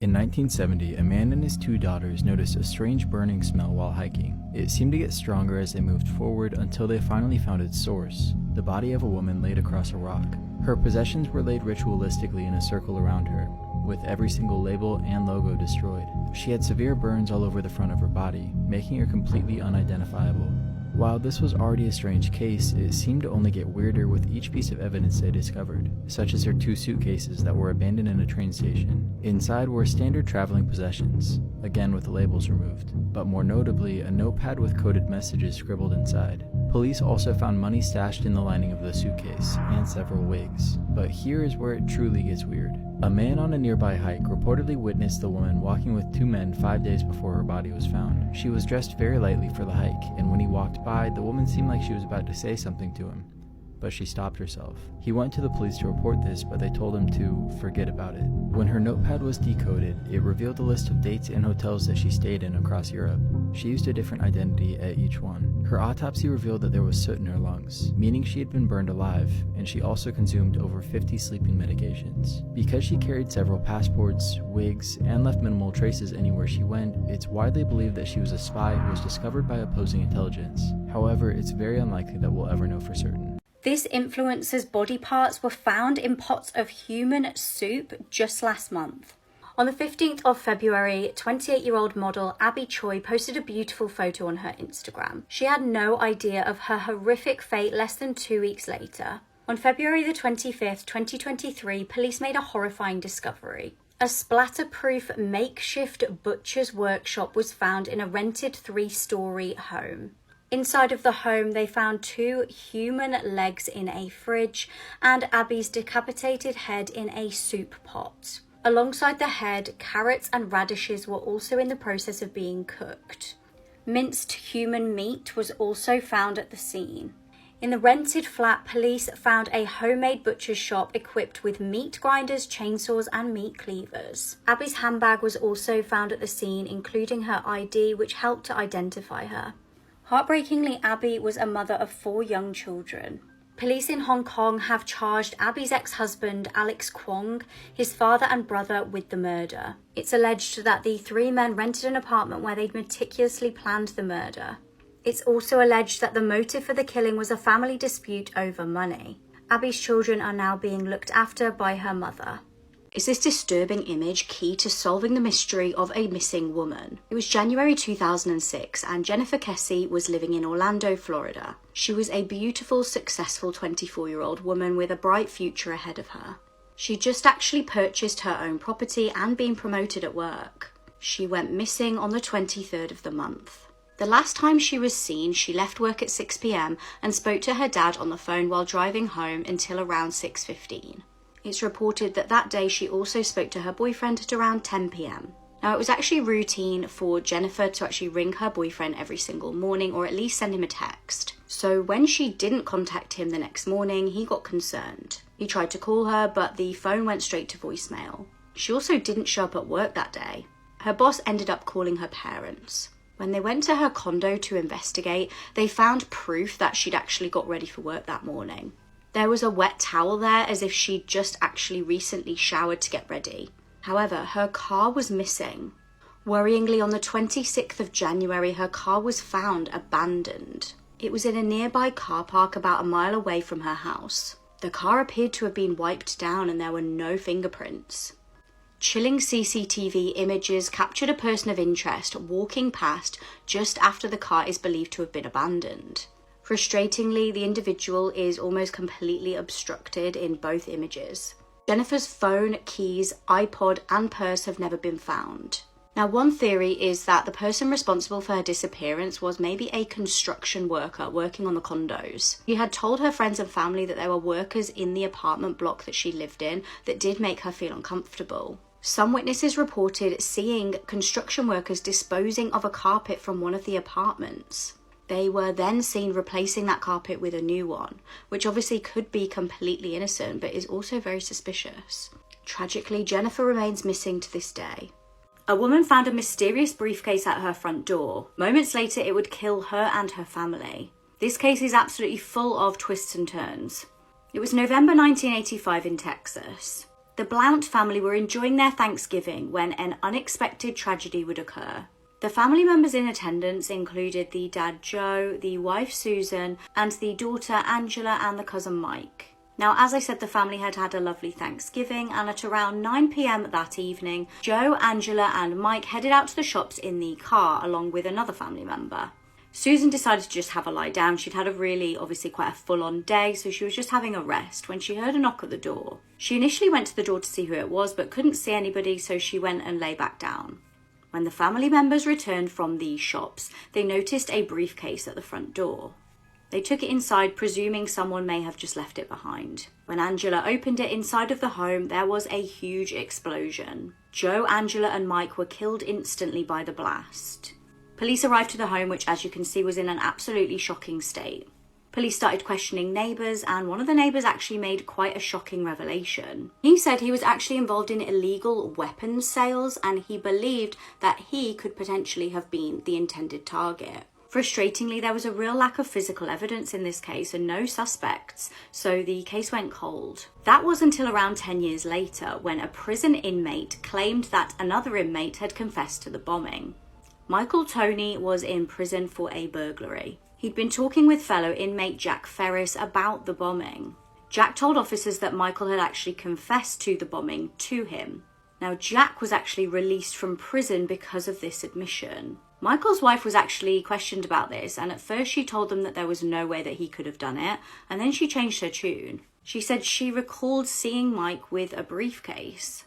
In 1970, a man and his two daughters noticed a strange burning smell while hiking. It seemed to get stronger as they moved forward until they finally found its source, the body of a woman laid across a rock. Her possessions were laid ritualistically in a circle around her, with every single label and logo destroyed. She had severe burns all over the front of her body, making her completely unidentifiable. While this was already a strange case, it seemed to only get weirder with each piece of evidence they discovered, such as her two suitcases that were abandoned in a train station. Inside were standard traveling possessions, again with the labels removed, but more notably, a notepad with coded messages scribbled inside. Police also found money stashed in the lining of the suitcase, and several wigs. But here is where it truly gets weird. A man on a nearby hike reportedly witnessed the woman walking with two men 5 days before her body was found. She was dressed very lightly for the hike, and when he walked by, the woman seemed like she was about to say something to him, but she stopped herself. He went to the police to report this, but they told him to forget about it. When her notepad was decoded, it revealed a list of dates and hotels that she stayed in across Europe. She used a different identity at each one. Her autopsy revealed that there was soot in her lungs, meaning she had been burned alive, and she also consumed over 50 sleeping medications. Because she carried several passports, wigs, and left minimal traces anywhere she went, it's widely believed that she was a spy who was discovered by opposing intelligence. However, it's very unlikely that we'll ever know for certain. This influencer's body parts were found in pots of human soup just last month. On the 15th of February, 28-year-old model Abby Choi posted a beautiful photo on her Instagram. She had no idea of her horrific fate less than 2 weeks later. On February the 25th, 2023, police made a horrifying discovery. A splatter-proof makeshift butcher's workshop was found in a rented 3-story home. Inside of the home, they found 2 human legs in a fridge and Abby's decapitated head in a soup pot. Alongside the head, carrots and radishes were also in the process of being cooked. Minced human meat was also found at the scene. In the rented flat, police found a homemade butcher's shop equipped with meat grinders, chainsaws, and meat cleavers. Abby's handbag was also found at the scene, including her ID, which helped to identify her. Heartbreakingly, Abby was a mother of 4 young children. Police in Hong Kong have charged Abby's ex-husband, Alex Kwong, his father and brother with the murder. It's alleged that the 3 men rented an apartment where they'd meticulously planned the murder. It's also alleged that the motive for the killing was a family dispute over money. Abby's children are now being looked after by her mother. Is this disturbing image key to solving the mystery of a missing woman? It was January 2006 and Jennifer Kessie was living in Orlando, Florida. She was a beautiful, successful 24-year-old woman with a bright future ahead of her. She just actually purchased her own property and been promoted at work. She went missing on the 23rd of the month. The last time she was seen, she left work at 6 p.m. and spoke to her dad on the phone while driving home until around 6:15. It's reported that that day she also spoke to her boyfriend at around 10 p.m. Now, it was actually routine for Jennifer to actually ring her boyfriend every single morning or at least send him a text. So when she didn't contact him the next morning, he got concerned. He tried to call her, but the phone went straight to voicemail. She also didn't show up at work that day. Her boss ended up calling her parents. When they went to her condo to investigate, they found proof that she'd actually got ready for work that morning. There was a wet towel there as if she'd just actually recently showered to get ready. However, her car was missing. Worryingly, on the 26th of January, her car was found abandoned. It was in a nearby car park about a mile away from her house. The car appeared to have been wiped down and there were no fingerprints. Chilling CCTV images captured a person of interest walking past just after the car is believed to have been abandoned. Frustratingly, the individual is almost completely obstructed in both images. Jennifer's phone, keys, iPod, and purse have never been found. Now, one theory is that the person responsible for her disappearance was maybe a construction worker working on the condos. She had told her friends and family that there were workers in the apartment block that she lived in that did make her feel uncomfortable. Some witnesses reported seeing construction workers disposing of a carpet from one of the apartments. They were then seen replacing that carpet with a new one, which obviously could be completely innocent, but is also very suspicious. Tragically, Jennifer remains missing to this day. A woman found a mysterious briefcase at her front door. Moments later, it would kill her and her family. This case is absolutely full of twists and turns. It was November 1985 in Texas. The Blount family were enjoying their Thanksgiving when an unexpected tragedy would occur. The family members in attendance included the dad Joe, the wife Susan, and the daughter Angela and the cousin Mike. Now, as I said, the family had had a lovely Thanksgiving, and at around 9 p.m. that evening, Joe, Angela, and Mike headed out to the shops in the car along with another family member. Susan decided to just have a lie down. She'd had obviously quite a full-on day, so she was just having a rest when she heard a knock at the door. She initially went to the door to see who it was, but couldn't see anybody, so she went and lay back down. When the family members returned from the shops, they noticed a briefcase at the front door. They took it inside, presuming someone may have just left it behind. When Angela opened it inside of the home, there was a huge explosion. Joe, Angela, and Mike were killed instantly by the blast. Police arrived to the home, which, as you can see, was in an absolutely shocking state. Police started questioning neighbours, and one of the neighbours actually made quite a shocking revelation. He said he was actually involved in illegal weapons sales, and he believed that he could potentially have been the intended target. Frustratingly, there was a real lack of physical evidence in this case and no suspects, so the case went cold. That was until around 10 years later, when a prison inmate claimed that another inmate had confessed to the bombing. Michael Toney was in prison for a burglary. He'd been talking with fellow inmate Jack Ferris about the bombing. Jack told officers that Michael had actually confessed to the bombing to him. Now, Jack was actually released from prison because of this admission. Michael's wife was actually questioned about this, and at first she told them that there was no way that he could have done it, and then she changed her tune. She said she recalled seeing Mike with a briefcase.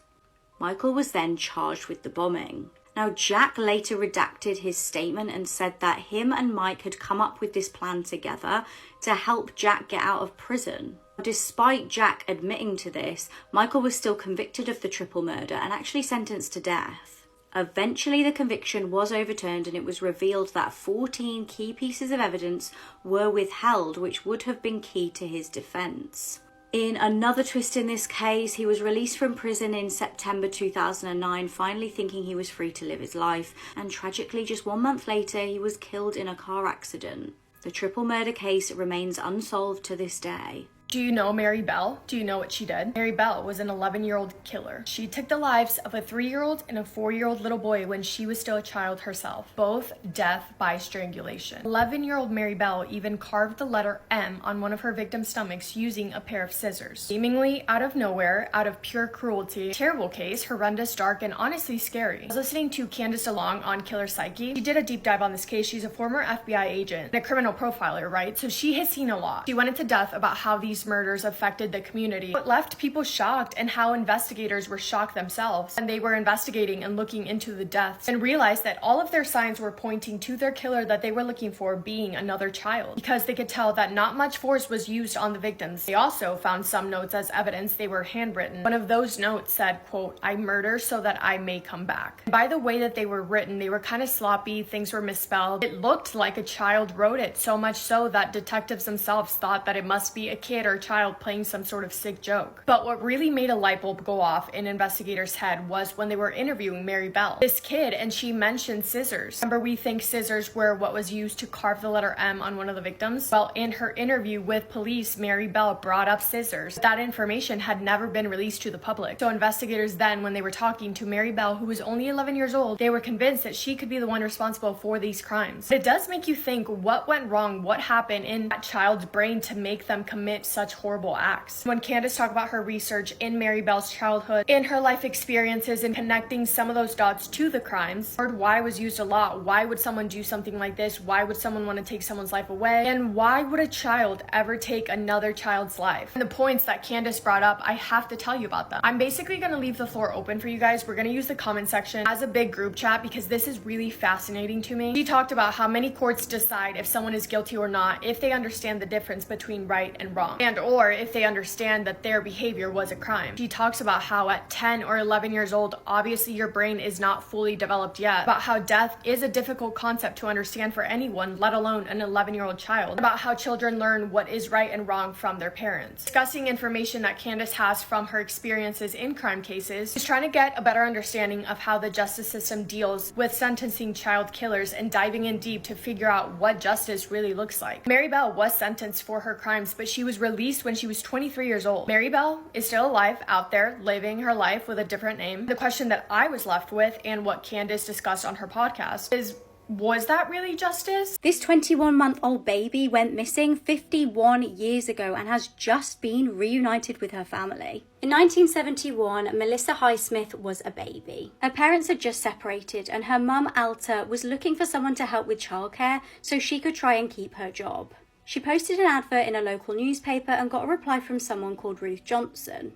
Michael was then charged with the bombing. Now, Jack later redacted his statement and said that him and Mike had come up with this plan together to help Jack get out of prison. Despite Jack admitting to this, Michael was still convicted of the triple murder and actually sentenced to death. Eventually, the conviction was overturned and it was revealed that 14 key pieces of evidence were withheld, which would have been key to his defense. In another twist in this case, he was released from prison in September 2009, finally thinking he was free to live his life, and tragically, just 1 month later, he was killed in a car accident. The triple murder case remains unsolved to this day. Do you know Mary Bell? Do you know what she did? Mary Bell was an 11-year-old killer. She took the lives of a 3-year-old and a 4-year-old little boy when she was still a child herself, both death by strangulation. 11-year-old Mary Bell even carved the letter M on one of her victims' stomachs using a pair of scissors. Seemingly out of nowhere, out of pure cruelty. Terrible case, horrendous, dark, and honestly scary. I was listening to Candace DeLong on Killer Psyche. She did a deep dive on this case. She's a former FBI agent and a criminal profiler, right? So she has seen a lot. She went into depth about how these murders affected the community, what left people shocked, and how investigators were shocked themselves. And they were investigating and looking into the deaths and realized that all of their signs were pointing to their killer that they were looking for being another child, because they could tell that not much force was used on the victims. They also found some notes as evidence. They were handwritten. One of those notes said, quote, "I murder so that I may come back." And by the way that they were written, they were kind of sloppy. Things were misspelled. It looked like a child wrote it, so much so that detectives themselves thought that it must be a kid or child playing some sort of sick joke. But what really made a light bulb go off in investigators' head was when they were interviewing Mary Bell, this kid, and she mentioned scissors. Remember, we think scissors were what was used to carve the letter M on one of the victims? Well, in her interview with police, Mary Bell brought up scissors. That information had never been released to the public. So investigators then, when they were talking to Mary Bell, who was only 11 years old, they were convinced that she could be the one responsible for these crimes. It does make you think, what went wrong? What happened in that child's brain to make them commit such horrible acts? When Candace talked about her research in Mary Bell's childhood, in her life experiences, and connecting some of those dots to the crimes, word why was used a lot. Why would someone do something like this? Why would someone want to take someone's life away? And why would a child ever take another child's life? And the points that Candace brought up, I have to tell you about them. I'm basically going to leave the floor open for you guys. We're going to use the comment section as a big group chat because this is really fascinating to me. She talked about how many courts decide if someone is guilty or not if they understand the difference between right and wrong, and or if they understand that their behavior was a crime. She talks about how at 10 or 11 years old, obviously your brain is not fully developed yet, about how death is a difficult concept to understand for anyone, let alone an 11-year-old child, about how children learn what is right and wrong from their parents. Discussing information that Candace has from her experiences in crime cases, she's trying to get a better understanding of how the justice system deals with sentencing child killers and diving in deep to figure out what justice really looks like. Mary Bell was sentenced for her crimes, but she was released released when she was 23 years old. Mary Bell is still alive, out there, living her life with a different name. The question that I was left with, and what Candace discussed on her podcast, is, was that really justice? This 21-month-old baby went missing 51 years ago and has just been reunited with her family. In 1971, Melissa Highsmith was a baby. Her parents had just separated and her mum, Alta, was looking for someone to help with childcare so she could try and keep her job. She posted an advert in a local newspaper and got a reply from someone called Ruth Johnson.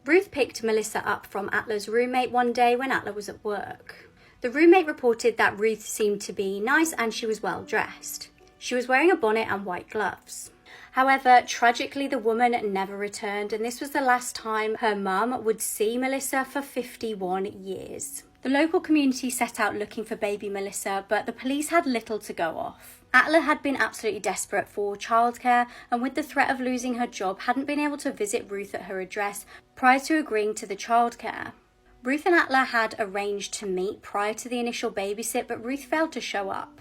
Ruth picked Melissa up from Atla's roommate one day when Atla was at work. The roommate reported that Ruth seemed to be nice and she was well dressed. She was wearing a bonnet and white gloves. However, tragically, the woman never returned, and this was the last time her mum would see Melissa for 51 years. The local community set out looking for baby Melissa, but the police had little to go off. Atla had been absolutely desperate for childcare, and with the threat of losing her job, hadn't been able to visit Ruth at her address prior to agreeing to the childcare. Ruth and Atla had arranged to meet prior to the initial babysit, but Ruth failed to show up.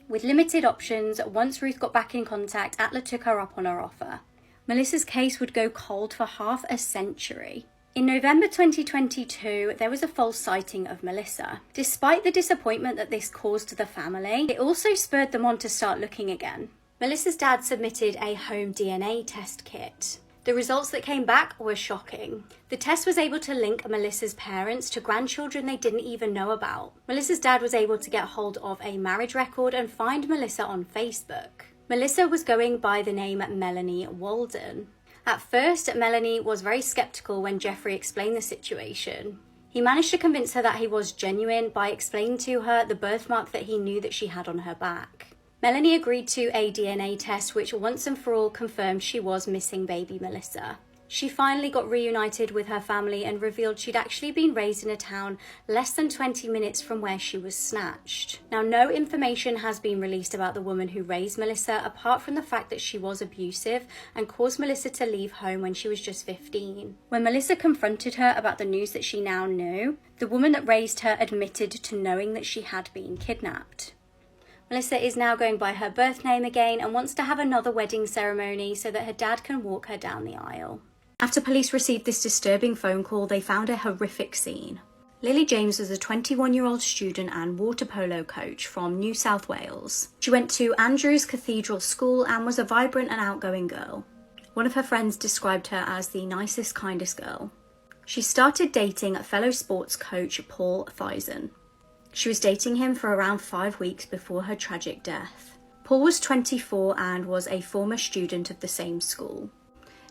With limited options, once Ruth got back in contact, Atla took her up on her offer. Melissa's case would go cold for half a century. In November 2022, there was a false sighting of Melissa. Despite the disappointment that this caused the family, it also spurred them on to start looking again. Melissa's dad submitted a home DNA test kit. The results that came back were shocking. The test was able to link Melissa's parents to grandchildren they didn't even know about. Melissa's dad was able to get hold of a marriage record and find Melissa on Facebook. Melissa was going by the name Melanie Walden. At first, Melanie was very skeptical when Jeffrey explained the situation. He managed to convince her that he was genuine by explaining to her the birthmark that he knew that she had on her back. Melanie agreed to a DNA test which once and for all confirmed she was missing baby Melissa. She finally got reunited with her family and revealed she'd actually been raised in a town less than 20 minutes from where she was snatched. Now, no information has been released about the woman who raised Melissa apart from the fact that she was abusive and caused Melissa to leave home when she was just 15. When Melissa confronted her about the news that she now knew, the woman that raised her admitted to knowing that she had been kidnapped. Melissa is now going by her birth name again and wants to have another wedding ceremony so that her dad can walk her down the aisle. After police received this disturbing phone call, they found a horrific scene. Lily James was a 21-year-old student and water polo coach from New South Wales. She went to Andrews Cathedral School and was a vibrant and outgoing girl. One of her friends described her as the nicest, kindest girl. She started dating fellow sports coach Paul Thiessen. She was dating him for around 5 weeks before her tragic death. Paul was 24 and was a former student of the same school.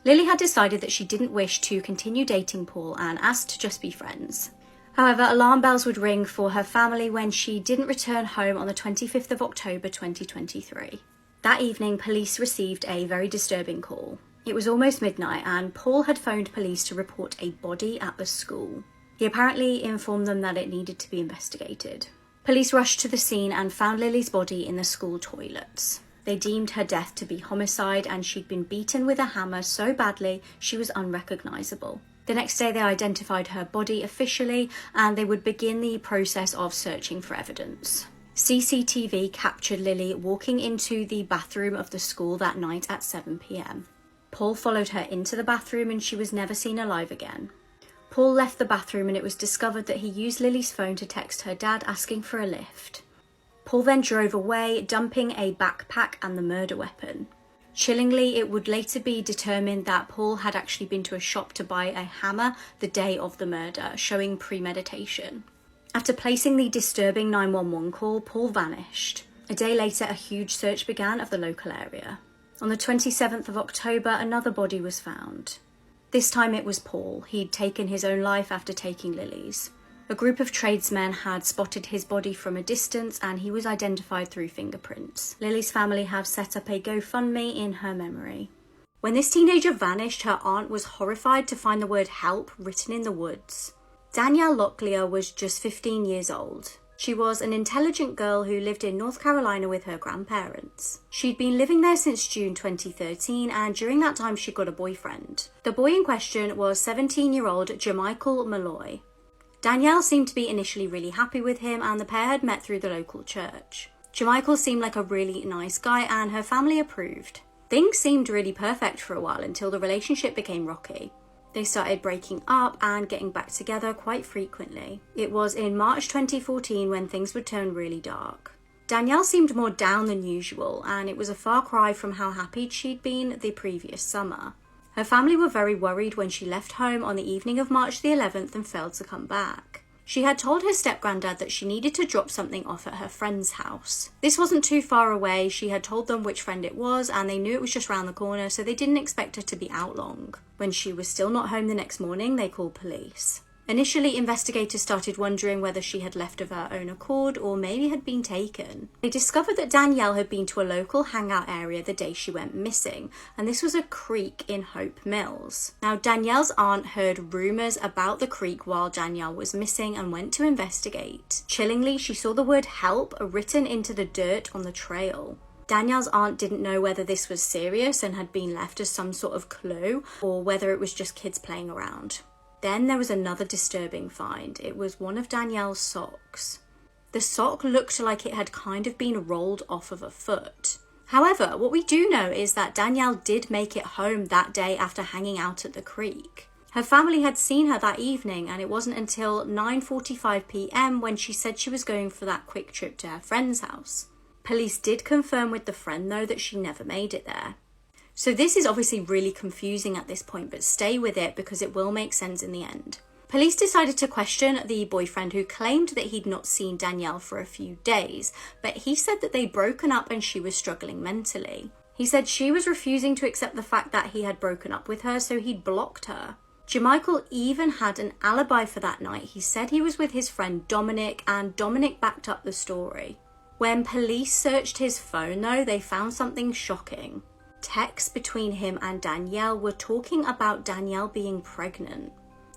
Lily had decided that she didn't wish to continue dating Paul and asked to just be friends. However, alarm bells would ring for her family when she didn't return home on the 25th of October 2023. That evening, police received a very disturbing call. It was almost midnight and Paul had phoned police to report a body at the school. He apparently informed them that it needed to be investigated. Police rushed to the scene and found Lily's body in the school toilets. They deemed her death to be homicide and she'd been beaten with a hammer so badly she was unrecognisable. The next day they identified her body officially and they would begin the process of searching for evidence. CCTV captured Lily walking into the bathroom of the school that night at 7 p.m. Paul followed her into the bathroom and she was never seen alive again. Paul left the bathroom and it was discovered that he used Lily's phone to text her dad asking for a lift. Paul then drove away, dumping a backpack and the murder weapon. Chillingly, it would later be determined that Paul had actually been to a shop to buy a hammer the day of the murder, showing premeditation. After placing the disturbing 911 call, Paul vanished. A day later, a huge search began of the local area. On the 27th of October, another body was found. This time it was Paul. He'd taken his own life after taking Lily's. A group of tradesmen had spotted his body from a distance and he was identified through fingerprints. Lily's family have set up a GoFundMe in her memory. When this teenager vanished, her aunt was horrified to find the word help written in the woods. Danielle Locklear was just 15 years old. She was an intelligent girl who lived in North Carolina with her grandparents. She'd been living there since June 2013 and during that time she got a boyfriend. The boy in question was 17-year-old Jamichael Malloy. Danielle seemed to be initially really happy with him and the pair had met through the local church. Jamichael seemed like a really nice guy and her family approved. Things seemed really perfect for a while until the relationship became rocky. They started breaking up and getting back together quite frequently. It was in March 2014 when things would turn really dark. Danielle seemed more down than usual, and it was a far cry from how happy she'd been the previous summer. Her family were very worried when she left home on the evening of March the 11th and failed to come back. She had told her step-granddad that she needed to drop something off at her friend's house. This wasn't too far away. She had told them which friend it was, and they knew it was just round the corner, so they didn't expect her to be out long. When she was still not home the next morning, they called police. Initially, investigators started wondering whether she had left of her own accord or maybe had been taken. They discovered that Danielle had been to a local hangout area the day she went missing, and this was a creek in Hope Mills. Now, Danielle's aunt heard rumours about the creek while Danielle was missing and went to investigate. Chillingly, she saw the word help written into the dirt on the trail. Danielle's aunt didn't know whether this was serious and had been left as some sort of clue, or whether it was just kids playing around. Then there was another disturbing find. It was one of Danielle's socks. The sock looked like it had kind of been rolled off of a foot. However, what we do know is that Danielle did make it home that day after hanging out at the creek. Her family had seen her that evening, and it wasn't until 9:45 p.m. when she said she was going for that quick trip to her friend's house. Police did confirm with the friend, though, that she never made it there. So this is obviously really confusing at this point, but stay with it because it will make sense in the end. Police decided to question the boyfriend, who claimed that he'd not seen Danielle for a few days, but he said that they'd broken up and she was struggling mentally. He said she was refusing to accept the fact that he had broken up with her, so he'd blocked her. Jermichael even had an alibi for that night. He said he was with his friend Dominic, and Dominic backed up the story. When police searched his phone, though, they found something shocking. Texts between him and Danielle were talking about Danielle being pregnant.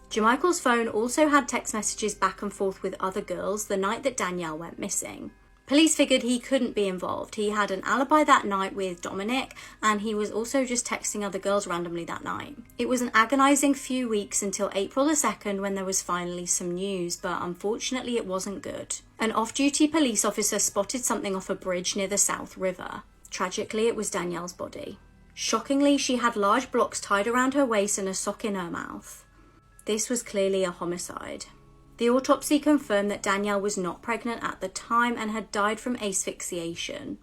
Jermichael's phone also had text messages back and forth with other girls the night that Danielle went missing. Police figured he couldn't be involved. He had an alibi that night with Dominic, and he was also just texting other girls randomly that night. It was an agonising few weeks until April the 2nd when there was finally some news, but unfortunately it wasn't good. An off-duty police officer spotted something off a bridge near the South River. Tragically, it was Danielle's body. Shockingly, she had large blocks tied around her waist and a sock in her mouth. This was clearly a homicide. The autopsy confirmed that Danielle was not pregnant at the time and had died from asphyxiation.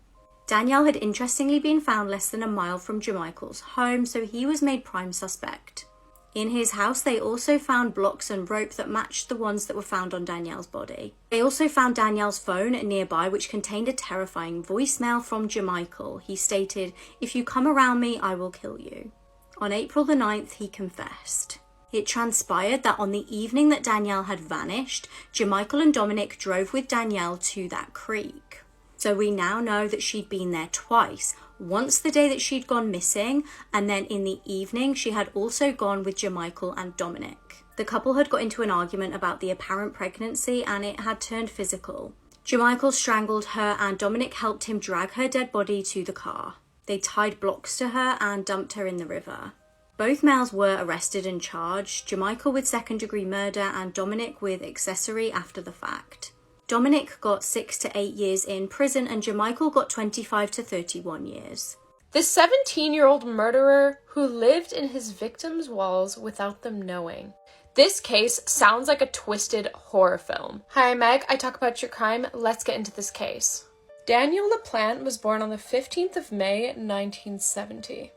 Danielle had interestingly been found less than a mile from Jermichael's home, so he was made prime suspect. In his house, they also found blocks and rope that matched the ones that were found on Danielle's body. They also found Danielle's phone nearby, which contained a terrifying voicemail from Jermichael. He stated, "If you come around me, I will kill you." On April the 9th, he confessed. It transpired that on the evening that Danielle had vanished, Jermichael and Dominic drove with Danielle to that creek. So we now know that she'd been there twice. Once the day that she'd gone missing, and then in the evening she had also gone with Jermichael and Dominic. The couple had got into an argument about the apparent pregnancy, and it had turned physical. Jermichael strangled her, and Dominic helped him drag her dead body to the car. They tied blocks to her and dumped her in the river. Both males were arrested and charged, Jermichael with second-degree murder and Dominic with accessory after the fact. Dominic got 6 to 8 years in prison, and Jermichael got 25 to 31 years. The 17-year-old murderer who lived in his victims' walls without them knowing. This case sounds like a twisted horror film. Hi, I'm Meg. I talk about true crime. Let's get into this case. Daniel LaPlante was born on the 15th of May, 1970.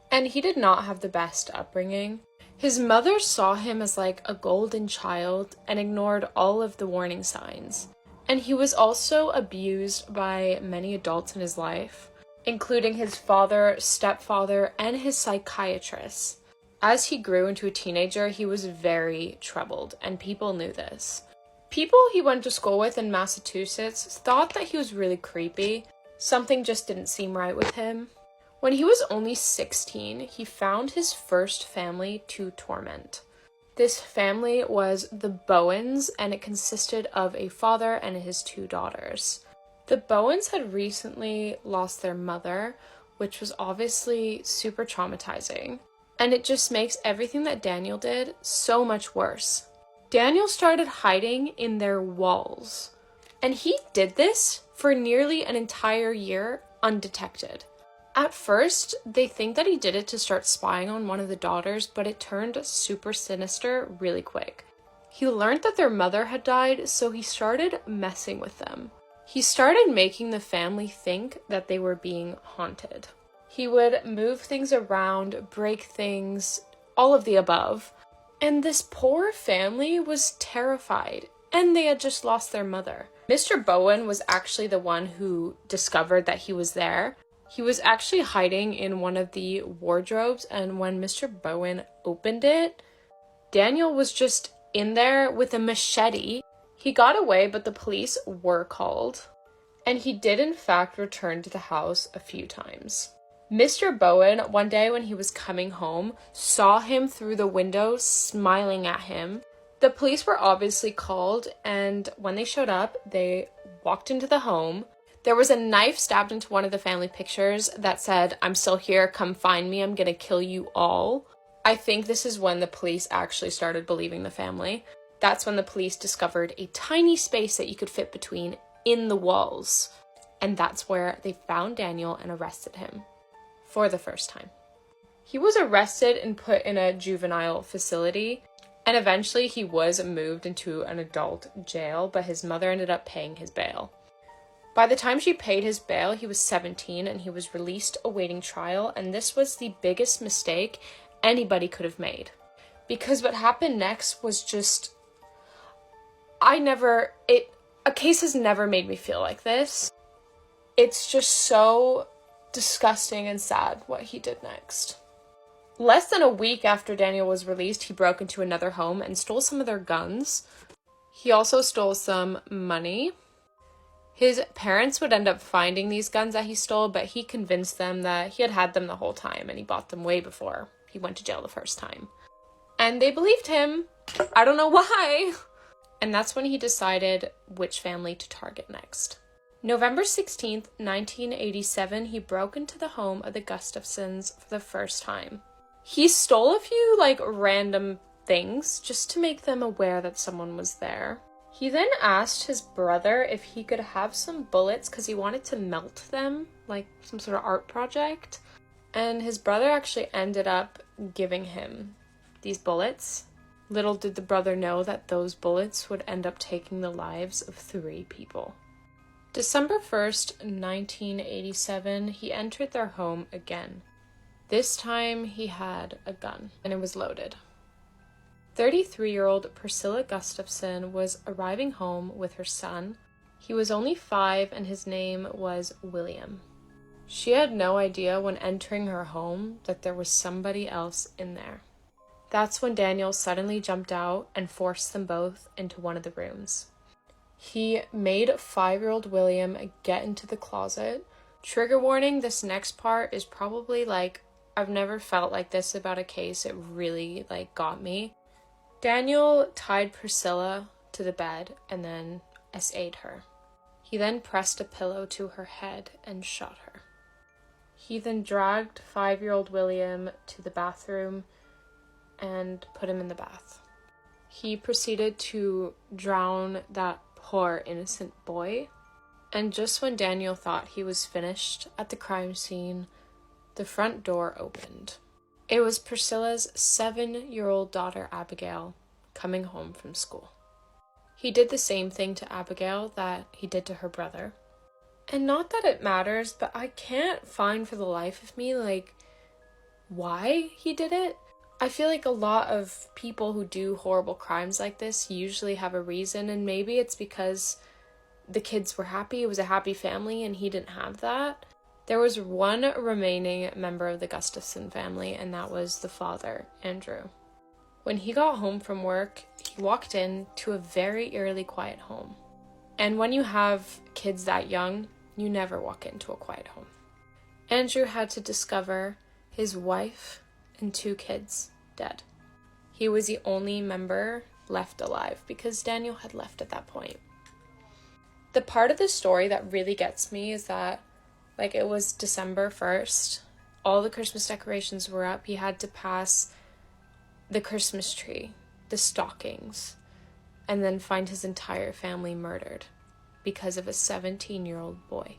And he did not have the best upbringing. His mother saw him as like a golden child and ignored all of the warning signs. And he was also abused by many adults in his life, including his father, stepfather, and his psychiatrist. As he grew into a teenager, he was very troubled, and people knew this. People he went to school with in Massachusetts thought that he was really creepy. Something just didn't seem right with him. When he was only 16, he found his first family to torment. This family was the Bowens, and it consisted of a father and his 2 daughters. The Bowens had recently lost their mother, which was obviously super traumatizing. And it just makes everything that Daniel did so much worse. Daniel started hiding in their walls. And he did this for nearly an entire year undetected. At first, they think that he did it to start spying on one of the daughters, but it turned super sinister really quick. He learned that their mother had died, so he started messing with them. He started making the family think that they were being haunted. He would move things around, break things, all of the above. And this poor family was terrified, and they had just lost their mother. Mr. Bowen was actually the one who discovered that he was there. He was actually hiding in one of the wardrobes, and when Mr. Bowen opened it, Daniel was just in there with a machete. He got away, but the police were called, and he did in fact return to the house a few times. Mr. Bowen, one day when he was coming home, saw him through the window smiling at him. The police were obviously called, and when they showed up, they walked into the home. There was a knife stabbed into one of the family pictures that said, "I'm still here, come find me, I'm gonna kill you all." I think this is when the police actually started believing the family. That's when the police discovered a tiny space that you could fit between in the walls. And that's where they found Daniel and arrested him for the first time. He was arrested and put in a juvenile facility, and eventually he was moved into an adult jail, but his mother ended up paying his bail. By the time she paid his bail, he was 17 and he was released awaiting trial, and this was the biggest mistake anybody could have made. Because what happened next was just, a case has never made me feel like this. It's just so disgusting and sad what he did next. Less than a week after Daniel was released, he broke into another home and stole some of their guns. He also stole some money. His parents would end up finding these guns that he stole, but he convinced them that he had had them the whole time and he bought them way before he went to jail the first time. And they believed him. I don't know why. And that's when he decided which family to target next. November 16th, 1987, he broke into the home of the Gustafsons for the first time. He stole a few, random things just to make them aware that someone was there. He then asked his brother if he could have some bullets because he wanted to melt them, like some sort of art project. And his brother actually ended up giving him these bullets. Little did the brother know that those bullets would end up taking the lives of 3 people. December 1st, 1987, he entered their home again. This time he had a gun, and it was loaded. 33-year-old Priscilla Gustafson was arriving home with her son. He was only 5 and his name was William. She had no idea when entering her home that there was somebody else in there. That's when Daniel suddenly jumped out and forced them both into one of the rooms. He made 5-year-old William get into the closet. Trigger warning, this next part is probably I've never felt like this about a case. It really got me. Daniel tied Priscilla to the bed and then SA'd her. He then pressed a pillow to her head and shot her. He then dragged 5-year-old William to the bathroom and put him in the bath. He proceeded to drown that poor innocent boy. And just when Daniel thought he was finished at the crime scene, the front door opened. It was Priscilla's 7-year-old daughter, Abigail, coming home from school. He did the same thing to Abigail that he did to her brother. And not that it matters, but I can't find for the life of me, why he did it. I feel like a lot of people who do horrible crimes like this usually have a reason, and maybe it's because the kids were happy, it was a happy family, and he didn't have that. There was one remaining member of the Gustafson family, and that was the father, Andrew. When he got home from work, he walked in to a very eerily quiet home. And when you have kids that young, you never walk into a quiet home. Andrew had to discover his wife and 2 kids dead. He was the only member left alive because Daniel had left at that point. The part of the story that really gets me is that it was December 1st. All the Christmas decorations were up. He had to pass the Christmas tree, the stockings, and then find his entire family murdered because of a 17-year-old boy.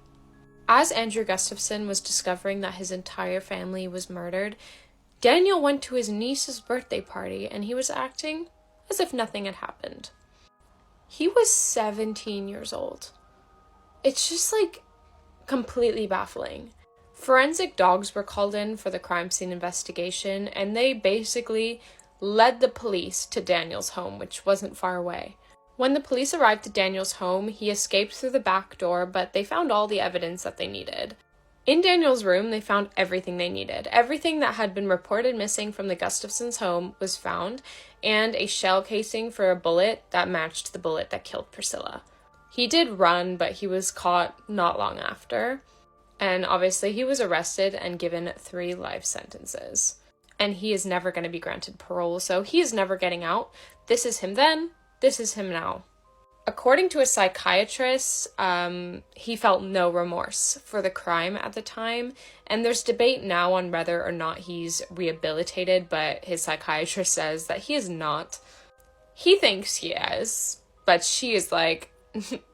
As Andrew Gustafson was discovering that his entire family was murdered, Daniel went to his niece's birthday party and he was acting as if nothing had happened. He was 17 years old. It's just completely baffling. Forensic dogs were called in for the crime scene investigation, and they basically led the police to Daniel's home, which wasn't far away. When the police arrived at Daniel's home, he escaped through the back door, but they found all the evidence that they needed. In Daniel's room, they found everything they needed. Everything that had been reported missing from the Gustafsons' home was found, and a shell casing for a bullet that matched the bullet that killed Priscilla. He did run, but he was caught not long after. And obviously he was arrested and given 3 life sentences. And he is never going to be granted parole, so he is never getting out. This is him then, this is him now. According to a psychiatrist, he felt no remorse for the crime at the time, and there's debate now on whether or not he's rehabilitated, but his psychiatrist says that he is not. He thinks he is, but she is like,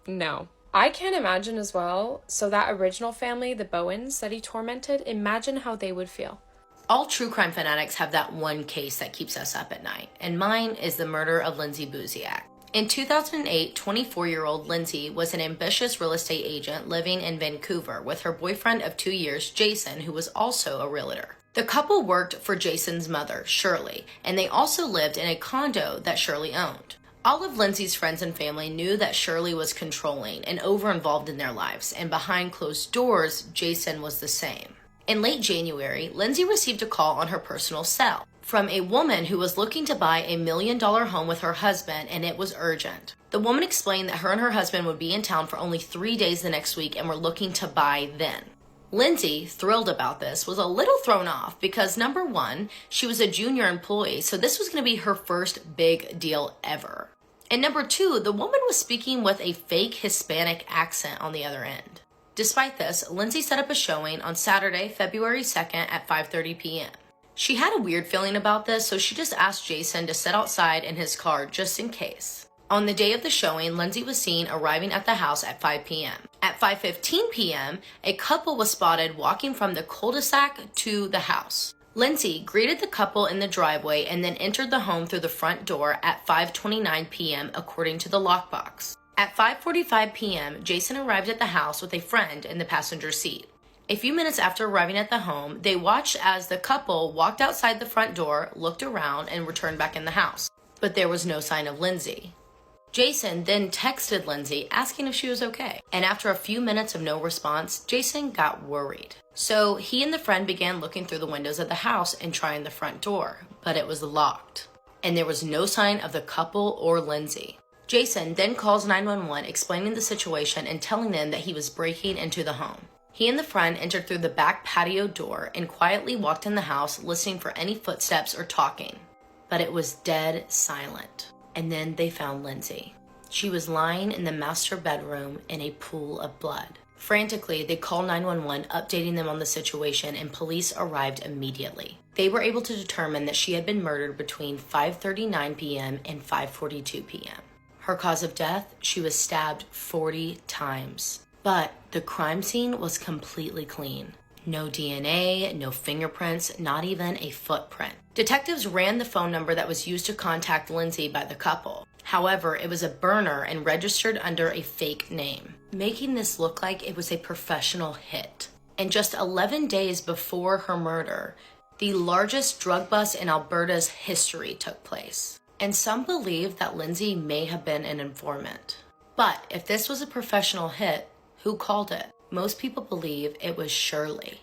no. I can't imagine as well, so that original family, the Bowens that he tormented, imagine how they would feel. All true crime fanatics have that one case that keeps us up at night, and mine is the murder of Lindsay Buziak. In 2008, 24-year-old Lindsay was an ambitious real estate agent living in Vancouver with her boyfriend of 2 years, Jason, who was also a realtor. The couple worked for Jason's mother, Shirley, and they also lived in a condo that Shirley owned. All of Lindsay's friends and family knew that Shirley was controlling and over-involved in their lives, and behind closed doors, Jason was the same. In late January, Lindsay received a call on her personal cell from a woman who was looking to buy a $1 million home with her husband, and it was urgent. The woman explained that her and her husband would be in town for only 3 days the next week and were looking to buy then. Lindsay, thrilled about this, was a little thrown off because, number one, she was a junior employee, so this was going to be her first big deal ever. And number two, the woman was speaking with a fake Hispanic accent on the other end. Despite this, Lindsay set up a showing on Saturday, February 2nd at 5:30 p.m. She had a weird feeling about this, so she just asked Jason to sit outside in his car just in case. On the day of the showing, Lindsay was seen arriving at the house at 5 p.m. At 5:15 p.m., a couple was spotted walking from the cul-de-sac to the house. Lindsay greeted the couple in the driveway and then entered the home through the front door at 5:29 p.m. according to the lockbox. At 5:45 p.m., Jason arrived at the house with a friend in the passenger seat. A few minutes after arriving at the home, they watched as the couple walked outside the front door, looked around, and returned back in the house. But there was no sign of Lindsay. Jason then texted Lindsay asking if she was okay. And after a few minutes of no response, Jason got worried. So he and the friend began looking through the windows of the house and trying the front door, but it was locked. And there was no sign of the couple or Lindsay. Jason then calls 911 explaining the situation and telling them that he was breaking into the home. He and the friend entered through the back patio door and quietly walked in the house listening for any footsteps or talking. But it was dead silent. And then they found Lindsay. She was lying in the master bedroom in a pool of blood. Frantically, they called 911, updating them on the situation, and police arrived immediately. They were able to determine that she had been murdered between 5:39 p.m. and 5:42 p.m. Her cause of death, she was stabbed 40 times. But the crime scene was completely clean. No DNA, no fingerprints, not even a footprint. Detectives ran the phone number that was used to contact Lindsay by the couple. However, it was a burner and registered under a fake name, making this look like it was a professional hit. And just 11 days before her murder, the largest drug bust in Alberta's history took place. And some believe that Lindsay may have been an informant. But if this was a professional hit, who called it? Most people believe it was Shirley,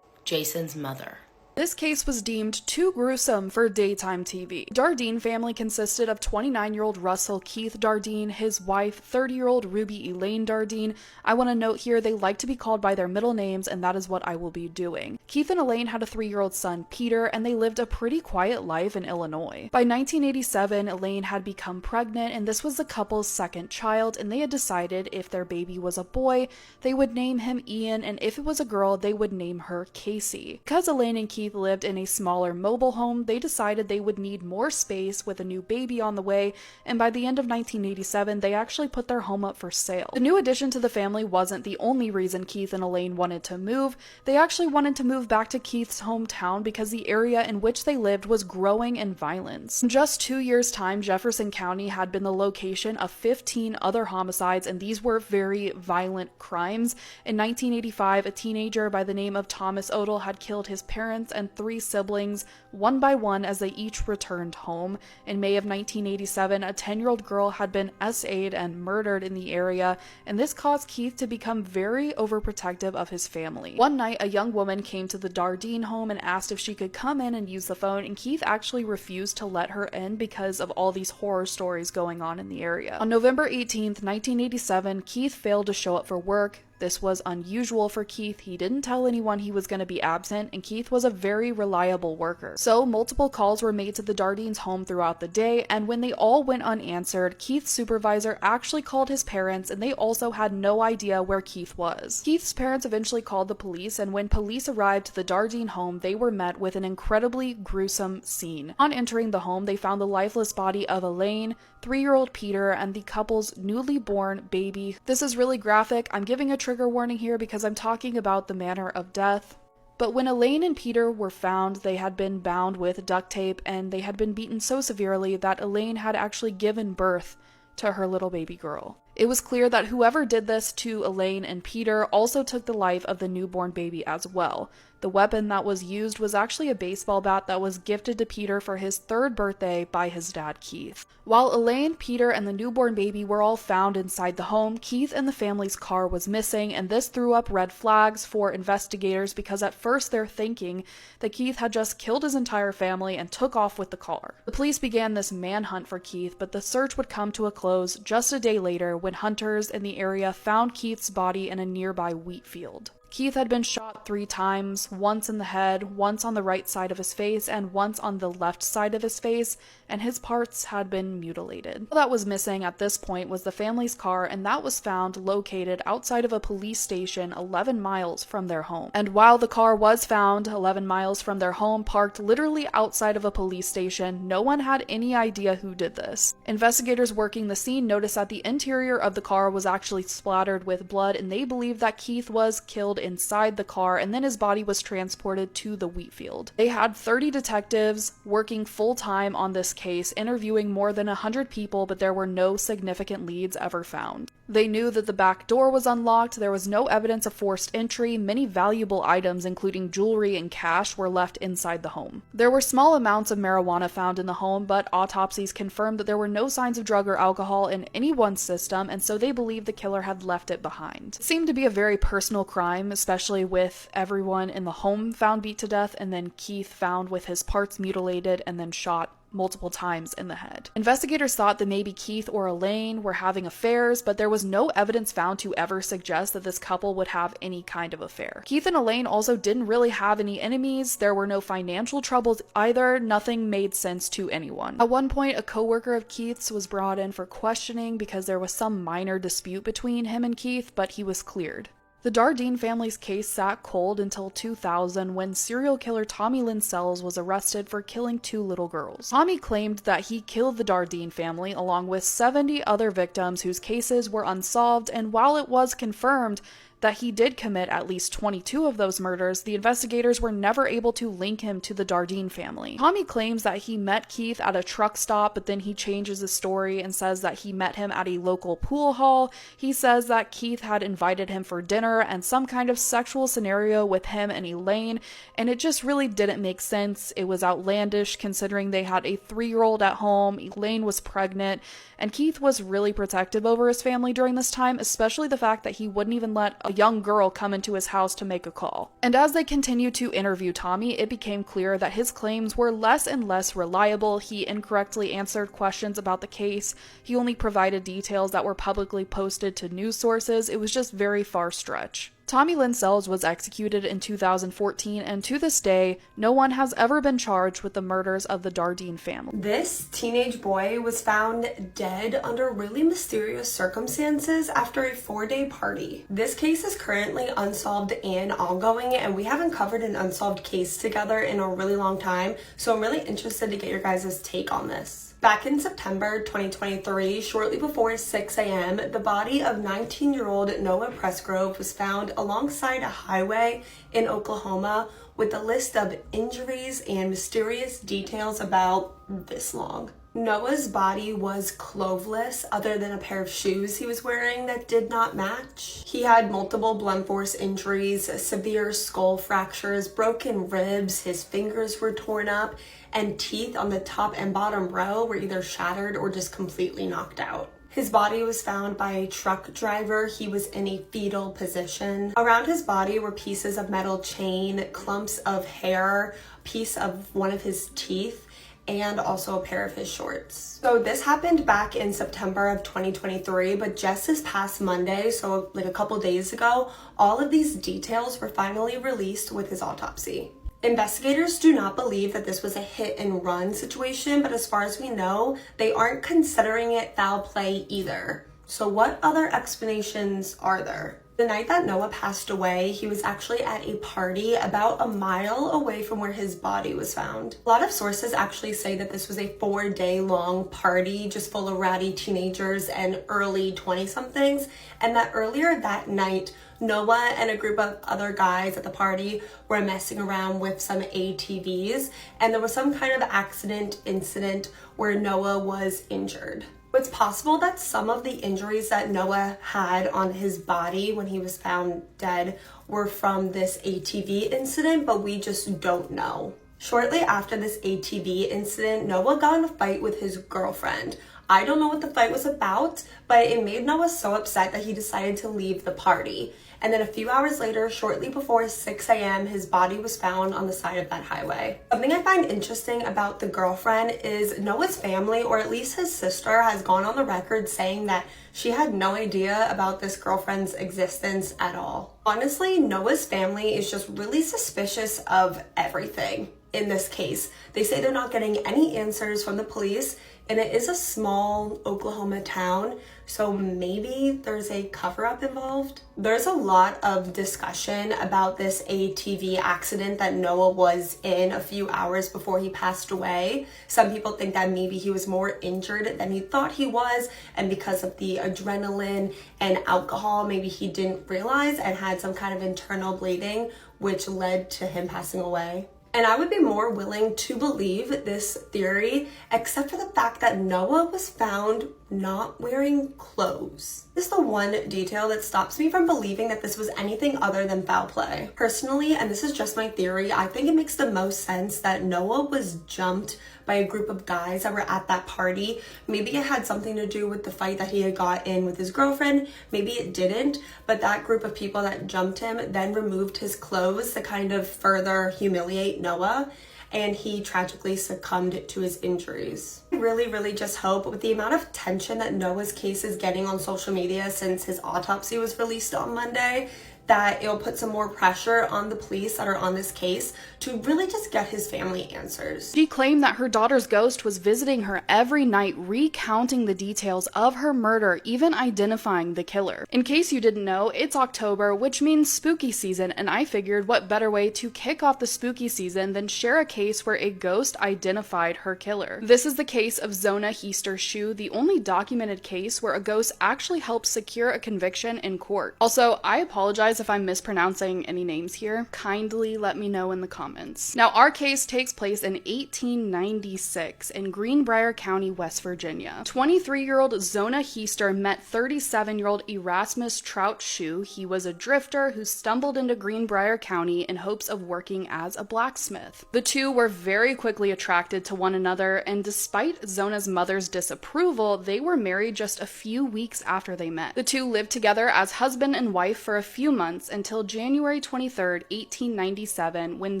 Jason's mother. This case was deemed too gruesome for daytime TV. Dardeen family consisted of 29-year-old Russell Keith Dardeen, his wife, 30-year-old Ruby Elaine Dardeen. I want to note here they like to be called by their middle names, and that is what I will be doing. Keith and Elaine had a 3-year-old son, Peter, and they lived a pretty quiet life in Illinois. By 1987, Elaine had become pregnant, and this was the couple's second child, and they had decided if their baby was a boy, they would name him Ian, and if it was a girl, they would name her Casey. Because Elaine and Keith Keith lived in a smaller mobile home, they decided they would need more space with a new baby on the way, and by the end of 1987, they actually put their home up for sale. The new addition to the family wasn't the only reason Keith and Elaine wanted to move. They actually wanted to move back to Keith's hometown because the area in which they lived was growing in violence. In just 2 years' time, Jefferson County had been the location of 15 other homicides, and these were very violent crimes. In 1985, a teenager by the name of Thomas Odell had killed his parents and 3 siblings, one by one, as they each returned home. In May of 1987, a 10-year-old girl had been SA'd and murdered in the area, and this caused Keith to become very overprotective of his family. One night, a young woman came to the Dardeen home and asked if she could come in and use the phone, and Keith actually refused to let her in because of all these horror stories going on in the area. On November 18th, 1987, Keith failed to show up for work. This was unusual for Keith. He didn't tell anyone he was going to be absent, and Keith was a very reliable worker. So multiple calls were made to the Dardeens' home throughout the day, and when they all went unanswered, Keith's supervisor actually called his parents, and they also had no idea where Keith was. Keith's parents eventually called the police, and when police arrived to the Dardeen home, they were met with an incredibly gruesome scene. On entering the home, they found the lifeless body of Elaine, 3-year-old Peter, and the couple's newly born baby. This is really graphic. I'm giving a trigger warning here because I'm talking about the manner of death. But when Elaine and Peter were found, they had been bound with duct tape, and they had been beaten so severely that Elaine had actually given birth to her little baby girl. It was clear that whoever did this to Elaine and Peter also took the life of the newborn baby as well. The weapon that was used was actually a baseball bat that was gifted to Peter for his 3rd birthday by his dad, Keith. While Elaine, Peter, and the newborn baby were all found inside the home, Keith and the family's car was missing, and this threw up red flags for investigators because at first they're thinking that Keith had just killed his entire family and took off with the car. The police began this manhunt for Keith, but the search would come to a close just a day later when hunters in the area found Keith's body in a nearby wheat field. Keith had been shot 3 times, once in the head, once on the right side of his face, and once on the left side of his face, and his parts had been mutilated. All that was missing at this point was the family's car, and that was found located outside of a police station 11 miles from their home. And while the car was found 11 miles from their home, parked literally outside of a police station, no one had any idea who did this. Investigators working the scene noticed that the interior of the car was actually splattered with blood, and they believed that Keith was killed inside the car, and then his body was transported to the wheat field. They had 30 detectives working full-time on this case, interviewing more than 100 people, but there were no significant leads ever found. They knew that the back door was unlocked, there was no evidence of forced entry, many valuable items including jewelry and cash were left inside the home. There were small amounts of marijuana found in the home, but autopsies confirmed that there were no signs of drug or alcohol in anyone's system, and so they believed the killer had left it behind. It seemed to be a very personal crime, especially with everyone in the home found beat to death, and then Keith found with his parts mutilated and then shot multiple times in the head. Investigators thought that maybe Keith or Elaine were having affairs, but there was no evidence found to ever suggest that this couple would have any kind of affair. Keith and Elaine also didn't really have any enemies. There were no financial troubles either. Nothing made sense to anyone. At one point, a coworker of Keith's was brought in for questioning because there was some minor dispute between him and Keith, but he was cleared. The Dardeen family's case sat cold until 2000 when serial killer Tommy Lynn Sells was arrested for killing 2 little girls. Tommy claimed that he killed the Dardeen family along with 70 other victims whose cases were unsolved, and while it was confirmed that he did commit at least 22 of those murders, the investigators were never able to link him to the Dardeen family. Tommy claims that he met Keith at a truck stop, but then he changes his story and says that he met him at a local pool hall. He says that Keith had invited him for dinner and some kind of sexual scenario with him and Elaine, and it just really didn't make sense. It was outlandish considering they had a 3-year-old at home, Elaine was pregnant, and Keith was really protective over his family during this time, especially the fact that he wouldn't even let a young girl come into his house to make a call. And as they continued to interview Tommy, it became clear that his claims were less and less reliable. He incorrectly answered questions about the case. He only provided details that were publicly posted to news sources. It was just very far-stretch. Tommy Lynn Sells was executed in 2014, and to this day, no one has ever been charged with the murders of the Dardeen family. This teenage boy was found dead under really mysterious circumstances after a 4-day party. This case is currently unsolved and ongoing, and we haven't covered an unsolved case together in a really long time, so I'm really interested to get your guys' take on this. Back in September 2023, shortly before 6 a.m., the body of 19-year-old Noah Presgrove was found alongside a highway in Oklahoma with a list of injuries and mysterious details about this long. Noah's body was clothesless other than a pair of shoes he was wearing that did not match. He had multiple blunt force injuries, severe skull fractures, broken ribs, his fingers were torn up, and teeth on the top and bottom row were either shattered or just completely knocked out. His body was found by a truck driver. He was in a fetal position. Around his body were pieces of metal chain, clumps of hair, a piece of one of his teeth, and also a pair of his shorts. So this happened back in September of 2023, but just this past Monday, so like a couple days ago, all of these details were finally released with his autopsy. Investigators do not believe that this was a hit and run situation, but as far as we know, they aren't considering it foul play either. So what other explanations are there? The night that Noah passed away, he was actually at a party about a mile away from where his body was found. A lot of sources actually say that this was a 4-day long party just full of ratty teenagers and early 20-somethings, and that earlier that night, Noah and a group of other guys at the party were messing around with some ATVs, and there was some kind of incident where Noah was injured. It's possible that some of the injuries that Noah had on his body when he was found dead were from this ATV incident, but we just don't know. Shortly after this ATV incident, Noah got in a fight with his girlfriend. I don't know what the fight was about, but it made Noah so upset that he decided to leave the party. And then a few hours later, shortly before 6 a.m., his body was found on the side of that highway. Something I find interesting about the girlfriend is Noah's family, or at least his sister, has gone on the record saying that she had no idea about this girlfriend's existence at all. Honestly, Noah's family is just really suspicious of everything in this case. They say they're not getting any answers from the police, and it is a small Oklahoma town, so maybe there's a cover-up involved. There's a lot of discussion about this ATV accident that Noah was in a few hours before he passed away. Some people think that maybe he was more injured than he thought he was, and because of the adrenaline and alcohol, maybe he didn't realize and had some kind of internal bleeding, which led to him passing away. And I would be more willing to believe this theory, except for the fact that Noah was found not wearing clothes. This is the one detail that stops me from believing that this was anything other than foul play. Personally, and this is just my theory, I think it makes the most sense that Noah was jumped by a group of guys that were at that party. Maybe it had something to do with the fight that he had got in with his girlfriend. Maybe it didn't, but that group of people that jumped him then removed his clothes to kind of further humiliate Noah, and he tragically succumbed to his injuries. I really just hope, with the amount of attention that Noah's case is getting on social media since his autopsy was released on Monday, that it'll put some more pressure on the police that are on this case to really just get his family answers. She claimed that her daughter's ghost was visiting her every night, recounting the details of her murder, even identifying the killer. In case you didn't know, it's October, which means spooky season, and I figured what better way to kick off the spooky season than share a case where a ghost identified her killer. This is the case of Zona Heaster Shue, the only documented case where a ghost actually helped secure a conviction in court. Also, I apologize if I'm mispronouncing any names here. Kindly let me know in the comments. Now, our case takes place in 1896 in Greenbrier County, West Virginia. 23-year-old Zona Heaster met 37-year-old Erasmus Trout Shue. He was a drifter who stumbled into Greenbrier County in hopes of working as a blacksmith. The two were very quickly attracted to one another, and despite Zona's mother's disapproval, they were married just a few weeks after they met. The two lived together as husband and wife for a few months months until January 23rd, 1897, when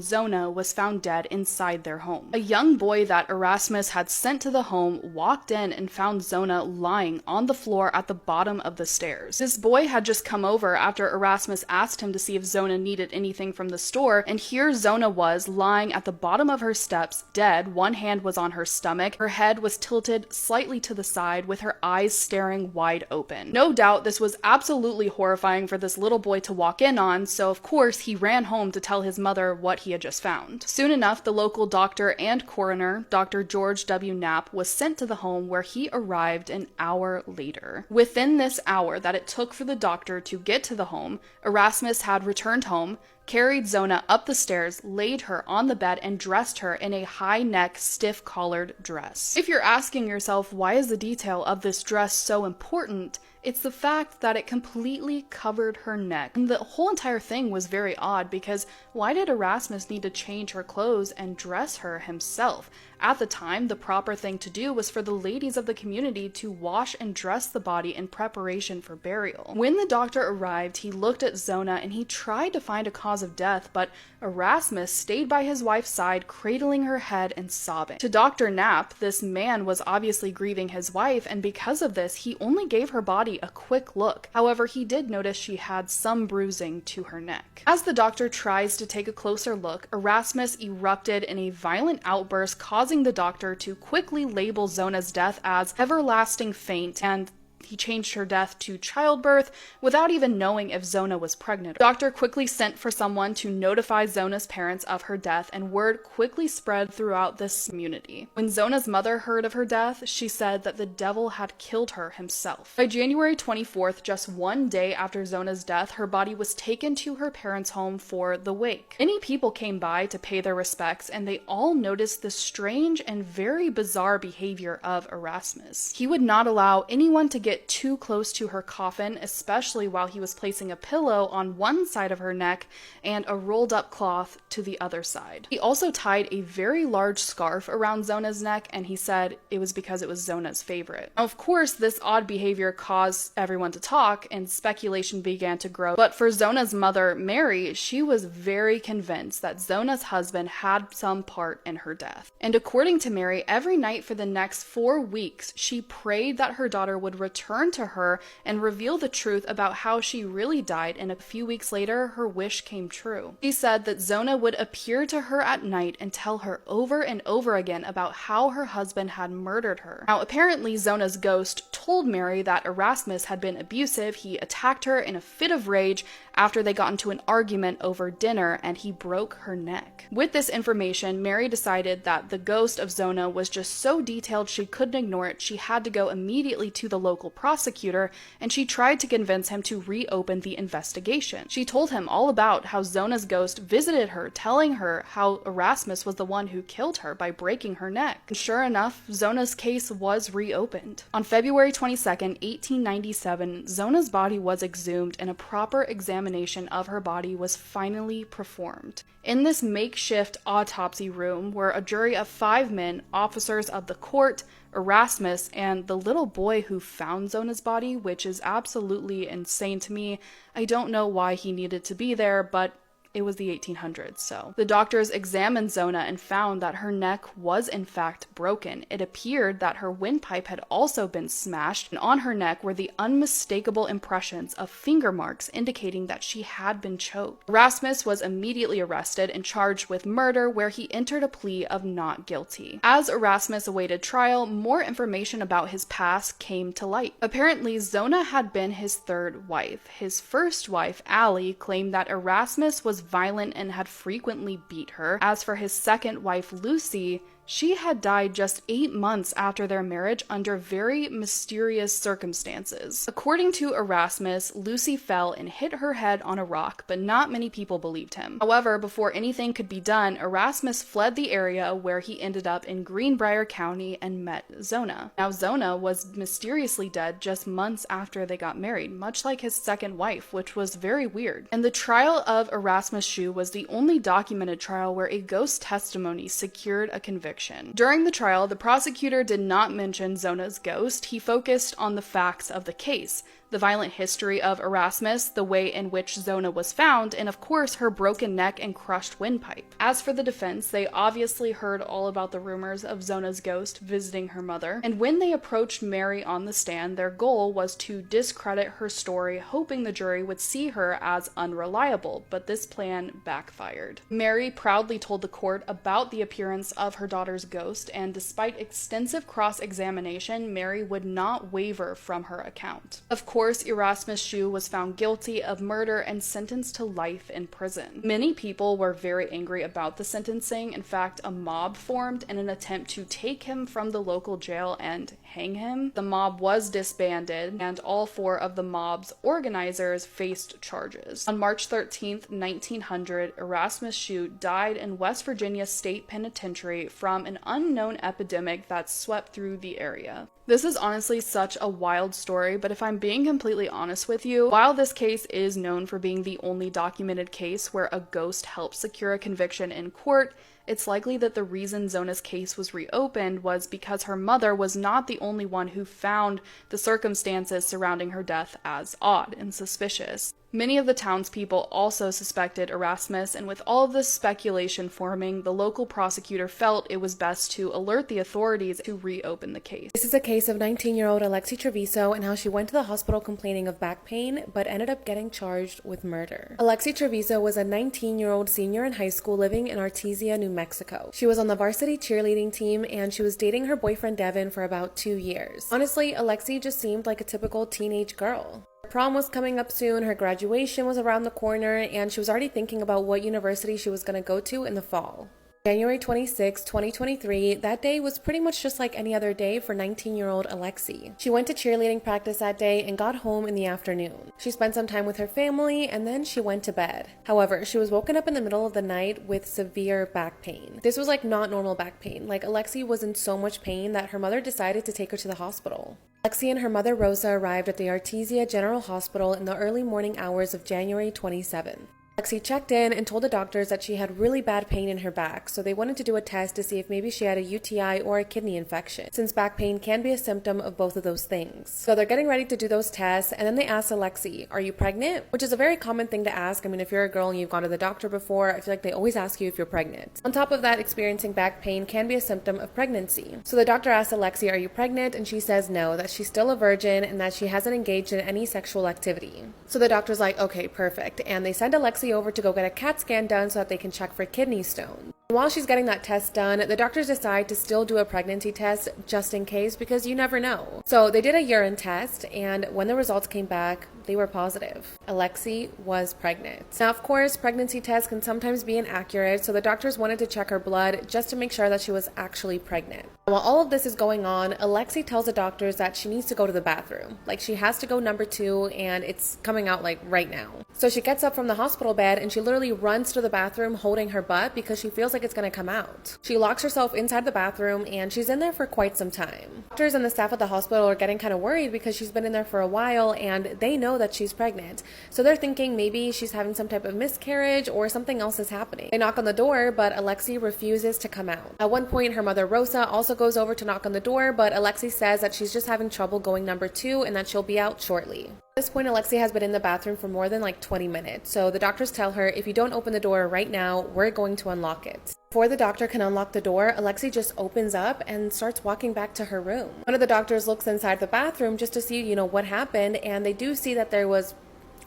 Zona was found dead inside their home. A young boy that Erasmus had sent to the home walked in and found Zona lying on the floor at the bottom of the stairs. This boy had just come over after Erasmus asked him to see if Zona needed anything from the store, and here Zona was lying at the bottom of her steps, dead. One hand was on her stomach, her head was tilted slightly to the side with her eyes staring wide open. No doubt this was absolutely horrifying for this little boy to walk in on, so of course he ran home to tell his mother what he had just found. Soon enough, the local doctor and coroner, Dr. George W. Knapp, was sent to the home where he arrived an hour later. Within this hour that it took for the doctor to get to the home, Erasmus had returned home, carried Zona up the stairs, laid her on the bed, and dressed her in a high-neck, stiff-collared dress. If you're asking yourself, why is the detail of this dress so important? It's the fact that it completely covered her neck. And the whole entire thing was very odd because why did Erasmus need to change her clothes and dress her himself? At the time, the proper thing to do was for the ladies of the community to wash and dress the body in preparation for burial. When the doctor arrived, he looked at Zona and he tried to find a cause of death, but Erasmus stayed by his wife's side, cradling her head and sobbing. To Dr. Knapp, this man was obviously grieving his wife, and because of this, he only gave her body a quick look. However, he did notice she had some bruising to her neck. As the doctor tries to take a closer look, Erasmus erupted in a violent outburst, causing the doctor to quickly label Zona's death as everlasting faint, and he changed her death to childbirth without even knowing if Zona was pregnant. The doctor quickly sent for someone to notify Zona's parents of her death, and word quickly spread throughout this community. When Zona's mother heard of her death, she said that the devil had killed her himself. By January 24th, just one day after Zona's death, her body was taken to her parents' home for the wake. Many people came by to pay their respects, and they all noticed the strange and very bizarre behavior of Erasmus. He would not allow anyone to get too close to her coffin, especially while he was placing a pillow on one side of her neck and a rolled up cloth to the other side. He also tied a very large scarf around Zona's neck, and he said it was because it was Zona's favorite. Now, of course, this odd behavior caused everyone to talk and speculation began to grow, but for Zona's mother, Mary, she was very convinced that Zona's husband had some part in her death. And according to Mary, every night for the next 4 weeks, she prayed that her daughter would return to her and reveal the truth about how she really died, and a few weeks later, her wish came true. She said that Zona would appear to her at night and tell her over and over again about how her husband had murdered her. Now, apparently, Zona's ghost told Mary that Erasmus had been abusive. He attacked her in a fit of rage after they got into an argument over dinner, and he broke her neck. With this information, Mary decided that the ghost of Zona was just so detailed she couldn't ignore it. She had to go immediately to the local prosecutor, and she tried to convince him to reopen the investigation. She told him all about how Zona's ghost visited her, telling her how Erasmus was the one who killed her by breaking her neck. And sure enough, Zona's case was reopened. On February 22nd, 1897, Zona's body was exhumed and a proper examination of her body was finally performed. In this makeshift autopsy room were a jury of 5 men, officers of the court, Erasmus, and the little boy who found Zona's body, which is absolutely insane to me. I don't know why he needed to be there, but it was the 1800s, so. The doctors examined Zona and found that her neck was in fact broken. It appeared that her windpipe had also been smashed, and on her neck were the unmistakable impressions of finger marks indicating that she had been choked. Erasmus was immediately arrested and charged with murder, where he entered a plea of not guilty. As Erasmus awaited trial, more information about his past came to light. Apparently, Zona had been his 3rd wife. His first wife, Allie, claimed that Erasmus was violent and had frequently beat her. As for his second wife, Lucy, she had died just 8 months after their marriage under very mysterious circumstances. According to Erasmus, Lucy fell and hit her head on a rock, but not many people believed him. However, before anything could be done, Erasmus fled the area, where he ended up in Greenbrier County and met Zona. Now, Zona was mysteriously dead just months after they got married, much like his second wife, which was very weird. And the trial of Erasmus Shue was the only documented trial where a ghost testimony secured a conviction. During the trial, the prosecutor did not mention Zona's ghost. He focused on the facts of the case. the violent history of Erasmus, the way in which Zona was found, and of course her broken neck and crushed windpipe. As for the defense, they obviously heard all about the rumors of Zona's ghost visiting her mother, and when they approached Mary on the stand, their goal was to discredit her story, hoping the jury would see her as unreliable, but this plan backfired. Mary proudly told the court about the appearance of her daughter's ghost, and despite extensive cross-examination, Mary would not waver from her account. Of course, Erasmus Shue was found guilty of murder and sentenced to life in prison. Many people were very angry about the sentencing. In fact, a mob formed in an attempt to take him from the local jail and hang him. The mob was disbanded, and all 4 of the mob's organizers faced charges. On March 13th, 1900, Erasmus Shue died in West Virginia State Penitentiary from an unknown epidemic that swept through the area. This is honestly such a wild story, but if I'm being completely honest with you, while this case is known for being the only documented case where a ghost helped secure a conviction in court, it's likely that the reason Zona's case was reopened was because her mother was not the only one who found the circumstances surrounding her death as odd and suspicious. Many of the townspeople also suspected Erasmus, and with all of this speculation forming, the local prosecutor felt it was best to alert the authorities to reopen the case. This is a case of 19-year-old Alexi Treviso and how she went to the hospital complaining of back pain, but ended up getting charged with murder. Alexi Treviso was a 19-year-old senior in high school living in Artesia, New Mexico. She was on the varsity cheerleading team, and she was dating her boyfriend Devin for about 2 years. Honestly, Alexi just seemed like a typical teenage girl. Prom was coming up soon, her graduation was around the corner, and she was already thinking about what university she was going to go to in the fall. January 26, 2023, that day was pretty much just like any other day for 19-year-old Alexi. She went to cheerleading practice that day and got home in the afternoon. She spent some time with her family and then she went to bed. However, she was woken up in the middle of the night with severe back pain. This was like not normal back pain. Like Alexi was in so much pain that her mother decided to take her to the hospital. Alexi and her mother Rosa arrived at the Artesia General Hospital in the early morning hours of January 27th. Alexi checked in and told the doctors that she had really bad pain in her back, so they wanted to do a test to see if maybe she had a UTI or a kidney infection, since back pain can be a symptom of both of those things. So they're getting ready to do those tests, and then they asked Alexi, "Are you pregnant?" Which is a very common thing to ask. I mean, if you're a girl and you've gone to the doctor before, I feel like they always ask you if you're pregnant. On top of that, experiencing back pain can be a symptom of pregnancy. So the doctor asked Alexi, "Are you pregnant?" And she says no, that she's still a virgin and that she hasn't engaged in any sexual activity. So the doctor's like, okay, perfect. And they send Alexi over to go get a CAT scan done so that they can check for kidney stones. While she's getting that test done, the doctors decide to still do a pregnancy test just in case, because you never know. So they did a urine test, and when the results came back, they were positive. Alexi was pregnant. Now, of course, pregnancy tests can sometimes be inaccurate, so the doctors wanted to check her blood just to make sure that she was actually pregnant. While all of this is going on, Alexi tells the doctors that she needs to go to the bathroom. Like, she has to go number 2, and it's coming out like right now. So she gets up from the hospital bed and she literally runs to the bathroom holding her butt because she feels like it's going to come out. She locks herself inside the bathroom and she's in there for quite some time. Doctors and the staff at the hospital are getting kind of worried because she's been in there for a while and they know that she's pregnant. So they're thinking maybe she's having some type of miscarriage or something else is happening. They knock on the door, but Alexi refuses to come out. At one point, her mother Rosa also goes over to knock on the door, but Alexi says that she's just having trouble going number 2 and that she'll be out shortly. At this point, Alexi has been in the bathroom for more than like 20 minutes, so the doctors tell her, if you don't open the door right now, we're going to unlock it. Before the doctor can unlock the door, Alexi just opens up and starts walking back to her room. One of the doctors looks inside the bathroom just to see, what happened, and they do see that there was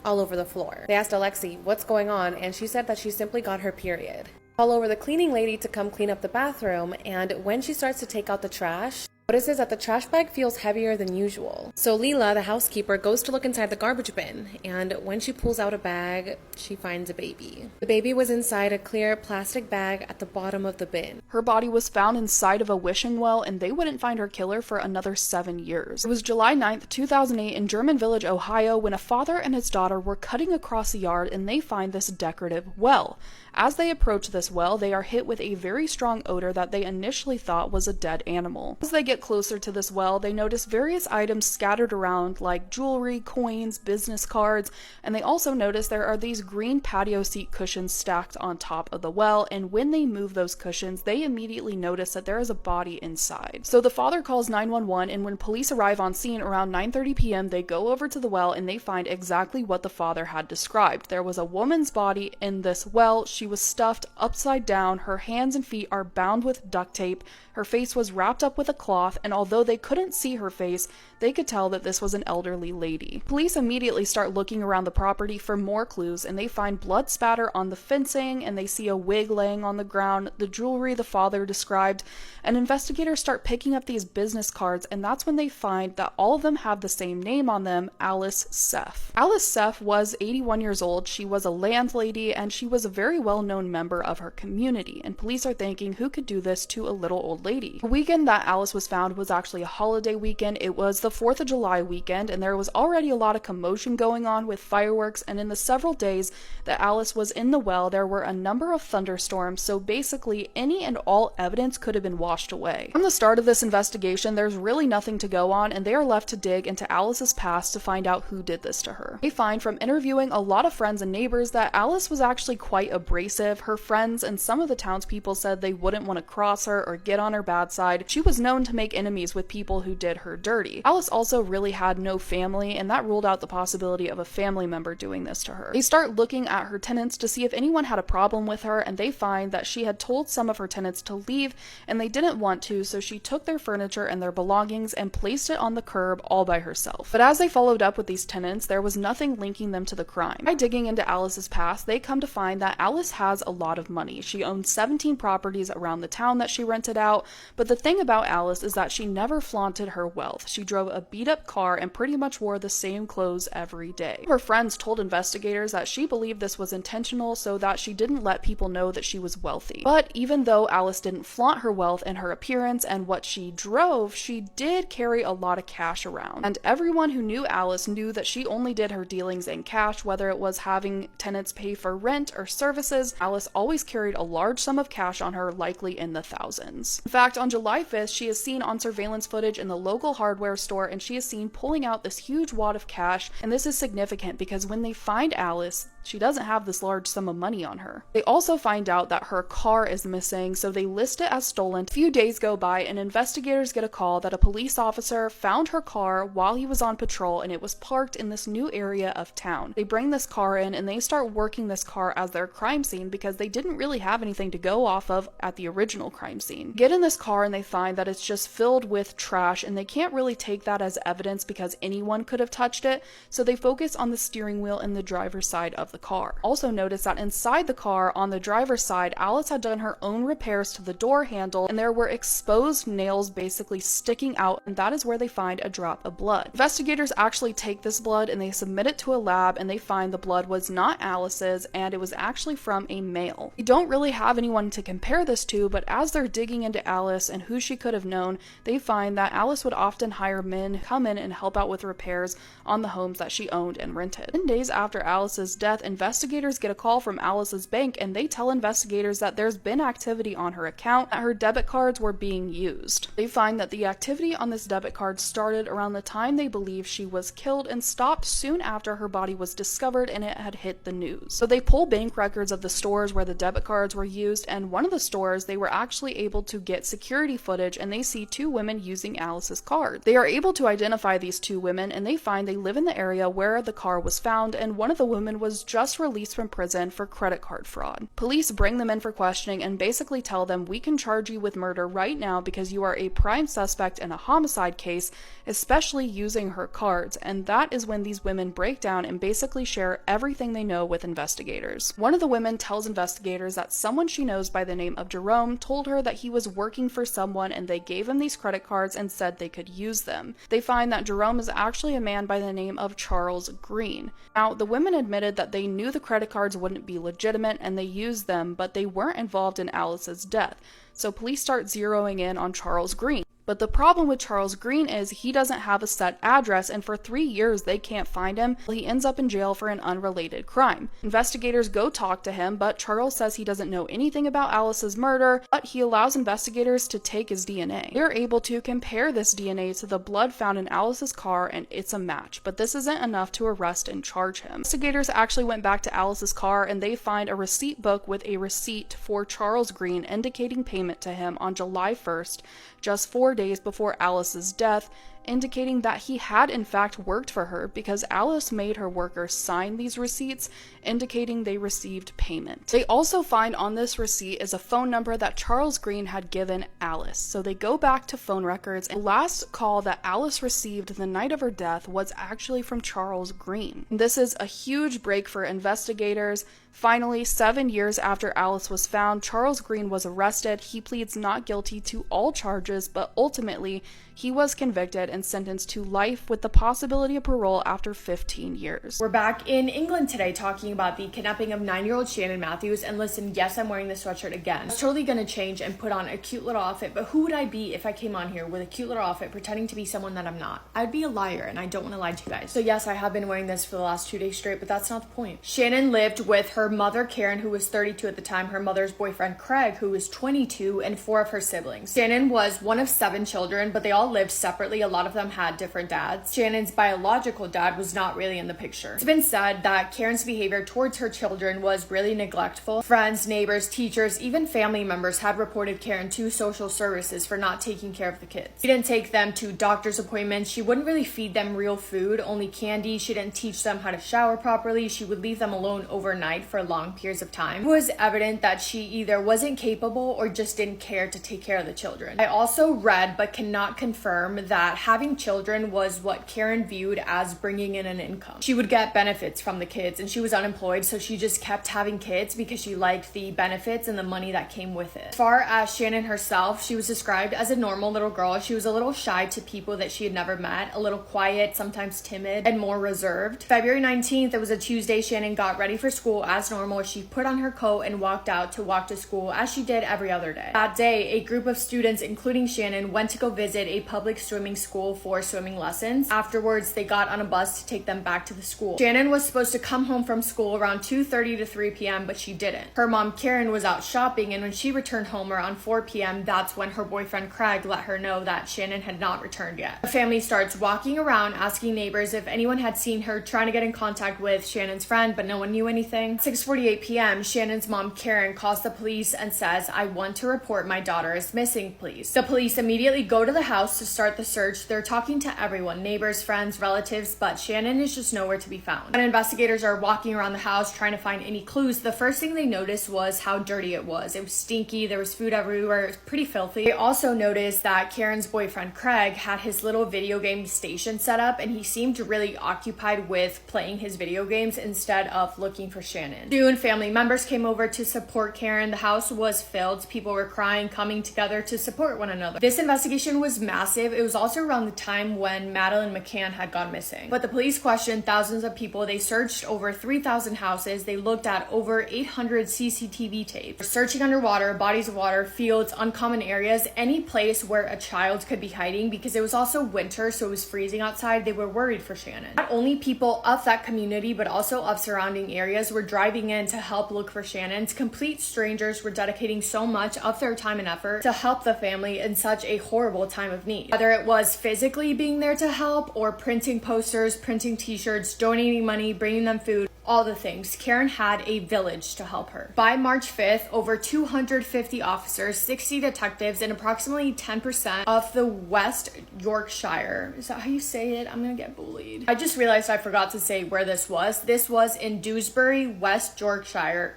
all over the floor. They asked Alexi, what's going on, and she said that she simply got her period. Call over the cleaning lady to come clean up the bathroom, and when she starts to take out the trash, notices that the trash bag feels heavier than usual. So Leela, the housekeeper, goes to look inside the garbage bin, and when she pulls out a bag, she finds a baby. The baby was inside a clear plastic bag at the bottom of the bin. Her body was found inside of a wishing well, and they wouldn't find her killer for another 7 years. It was July 9th, 2008 in German Village, Ohio, when a father and his daughter were cutting across the yard and they find this decorative well. As they approach this well, they are hit with a very strong odor that they initially thought was a dead animal. As they get get closer to this well, they notice various items scattered around like jewelry, coins, business cards, and they also notice there are these green patio seat cushions stacked on top of the well, and when they move those cushions, they immediately notice that there is a body inside. So the father calls 911, and when police arrive on scene around 9:30 p.m., they go over to the well and they find exactly what the father had described. There was a woman's body in this well. She was stuffed upside down. Her hands and feet are bound with duct tape. Her face was wrapped up with a cloth, and although they couldn't see her face, they could tell that this was an elderly lady. Police immediately start looking around the property for more clues, and they find blood spatter on the fencing, and they see a wig laying on the ground, the jewelry the father described, and investigators start picking up these business cards, and that's when they find that all of them have the same name on them, Alice Seff. Alice Seff was 81 years old. She was a landlady, and she was a very well-known member of her community, and police are thinking, who could do this to a little old lady? The weekend that Alice was found was actually a holiday weekend. It was the 4th of July weekend, and there was already a lot of commotion going on with fireworks, and in the several days that Alice was in the well, there were a number of thunderstorms, so basically any and all evidence could have been washed away. From the start of this investigation, there's really nothing to go on, and they are left to dig into Alice's past to find out who did this to her. They find from interviewing a lot of friends and neighbors that Alice was actually quite abrasive. Her friends and some of the townspeople said they wouldn't want to cross her or get on her bad side. She was known to make enemies with people who did her dirty. Alice also really had no family, and that ruled out the possibility of a family member doing this to her. They start looking at her tenants to see if anyone had a problem with her, and they find that she had told some of her tenants to leave, and they didn't want to, so she took their furniture and their belongings and placed it on the curb all by herself. But as they followed up with these tenants, there was nothing linking them to the crime. By digging into Alice's past, they come to find that Alice has a lot of money. She owned 17 properties around the town that she rented out, but the thing about Alice is that she never flaunted her wealth. She drove a beat-up car and pretty much wore the same clothes every day. Her friends told investigators that she believed this was intentional so that she didn't let people know that she was wealthy. But even though Alice didn't flaunt her wealth and her appearance and what she drove, she did carry a lot of cash around. And everyone who knew Alice knew that she only did her dealings in cash, whether it was having tenants pay for rent or services. Alice always carried a large sum of cash on her, likely in the thousands. In fact, on July 5th, she is seen on surveillance footage in the local hardware store, and she is seen pulling out this huge wad of cash, and this is significant because when they find Alice, she doesn't have this large sum of money on her. They also find out that her car is missing, so they list it as stolen. A few days go by and investigators get a call that a police officer found her car while he was on patrol, and it was parked in this new area of town. They bring this car in and they start working this car as their crime scene because they didn't really have anything to go off of at the original crime scene. Get in this car and they find that it's just filled with trash, and they can't really take that as evidence because anyone could have touched it, so they focus on the steering wheel and the driver's side of the car. Also notice that inside the car on the driver's side, Alice had done her own repairs to the door handle, and there were exposed nails basically sticking out, and that is where they find a drop of blood. Investigators actually take this blood and they submit it to a lab, and they find the blood was not Alice's and it was actually from a male. They don't really have anyone to compare this to, but as they're digging into Alice and who she could have known, they find that Alice would often hire men come in and help out with repairs on the homes that she owned and rented. 10 days after Alice's death, investigators get a call from Alice's bank, and they tell investigators that there's been activity on her account, that her debit cards were being used. They find that the activity on this debit card started around the time they believe she was killed and stopped soon after her body was discovered and it had hit the news. So they pull bank records of the stores where the debit cards were used, and one of the stores they were actually able to get security footage, and they see two women using Alice's card. They are able to identify these two women, and they find they live in the area where the car was found, and one of the women was just released from prison for credit card fraud. Police bring them in for questioning and basically tell them, we can charge you with murder right now because you are a prime suspect in a homicide case, especially using her cards. And that is when these women break down and basically share everything they know with investigators. One of the women tells investigators that someone she knows by the name of Jerome told her that he was working for someone, and they gave him these credit cards and said they could use them. They find that Jerome is actually a man by the name of Charles Green. Now, the women admitted that they knew the credit cards wouldn't be legitimate and they used them, but they weren't involved in Alice's death. So police start zeroing in on Charles Green. But the problem with Charles Green is he doesn't have a set address, and for 3 years they can't find him. He ends up in jail for an unrelated crime. Investigators go talk to him, but Charles says he doesn't know anything about Alice's murder, but he allows investigators to take his DNA. They're able to compare this DNA to the blood found in Alice's car, and it's a match, but this isn't enough to arrest and charge him. Investigators actually went back to Alice's car and they find a receipt book with a receipt for Charles Green indicating payment to him on July 1st, just 4 days before Alice's death, indicating that he had in fact worked for her because Alice made her workers sign these receipts, indicating they received payment. They also find on this receipt is a phone number that Charles Green had given Alice. So they go back to phone records, and the last call that Alice received the night of her death was actually from Charles Green. This is a huge break for investigators. Finally, 7 years after Alice was found, Charles Green was arrested. He pleads not guilty to all charges, but ultimately he was convicted and sentenced to life with the possibility of parole after 15 years. We're back in England today talking about the kidnapping of 9-year-old Shannon Matthews. And listen, yes, I'm wearing this sweatshirt again. I was totally gonna change and put on a cute little outfit, but who would I be if I came on here with a cute little outfit pretending to be someone that I'm not? I'd be a liar, and I don't want to lie to you guys. So yes, I have been wearing this for the last 2 days straight, but that's not the point. Shannon lived with her mother, Karen, who was 32 at the time, her mother's boyfriend, Craig, who was 22, and 4 of her siblings. Shannon was one of 7 children, but they all lived separately. A lot of them had different dads. Shannon's biological dad was not really in the picture. It's been said that Karen's behavior towards her children was really neglectful. Friends, neighbors, teachers, even family members had reported Karen to social services for not taking care of the kids. She didn't take them to doctor's appointments. She wouldn't really feed them real food, only candy. She didn't teach them how to shower properly. She would leave them alone overnight for long periods of time. It was evident that she either wasn't capable or just didn't care to take care of the children. I also read, but cannot confirm, that having children was what Karen viewed as bringing in an income. She would get benefits from the kids, and she was unemployed, so she just kept having kids because she liked the benefits and the money that came with it. As far as Shannon herself, she was described as a normal little girl. She was a little shy to people that she had never met, a little quiet, sometimes timid, and more reserved. February 19th, it was a Tuesday, Shannon got ready for school as normal. She put on her coat and walked out to walk to school as she did every other day. That day, a group of students, including Shannon, went to go visit a public swimming school for swimming lessons. Afterwards, they got on a bus to take them back to the school. Shannon was supposed to come home from school around 2:30 to 3 p.m., but she didn't. Her mom, Karen, was out shopping, and when she returned home around 4 p.m., that's when her boyfriend, Craig, let her know that Shannon had not returned yet. The family starts walking around, asking neighbors if anyone had seen her, trying to get in contact with Shannon's friend, but no one knew anything. 6:48 p.m., Shannon's mom, Karen, calls the police and says, "I want to report my daughter is missing, please." The police immediately go to the house to start the search. They're talking to everyone, neighbors, friends, relatives, but Shannon is just nowhere to be found. When investigators are walking around the house trying to find any clues, the first thing they noticed was how dirty it was. It was stinky, there was food everywhere, it was pretty filthy. They also noticed that Karen's boyfriend, Craig, had his little video game station set up, and he seemed really occupied with playing his video games instead of looking for Shannon. Soon, family members came over to support Karen. The house was filled. People were crying, coming together to support one another. This investigation was massive. It was also around the time when Madeline McCann had gone missing. But the police questioned thousands of people. They searched over 3,000 houses. They looked at over 800 CCTV tapes. Searching underwater, bodies of water, fields, uncommon areas, any place where a child could be hiding, because it was also winter, so it was freezing outside. They were worried for Shannon. Not only people of that community, but also of surrounding areas were driving in to help look for Shannon. Complete strangers were dedicating so much of their time and effort to help the family in such a horrible time of need. Whether it was physically being there to help or printing posters, printing t-shirts, donating money, bringing them food, all the things. Karen had a village to help her. By March 5th, over 250 officers, 60 detectives, and approximately 10% of the West Yorkshire. Is that how you say it? I'm gonna get bullied. I just realized I forgot to say where this was. This was in Dewsbury, West Yorkshire.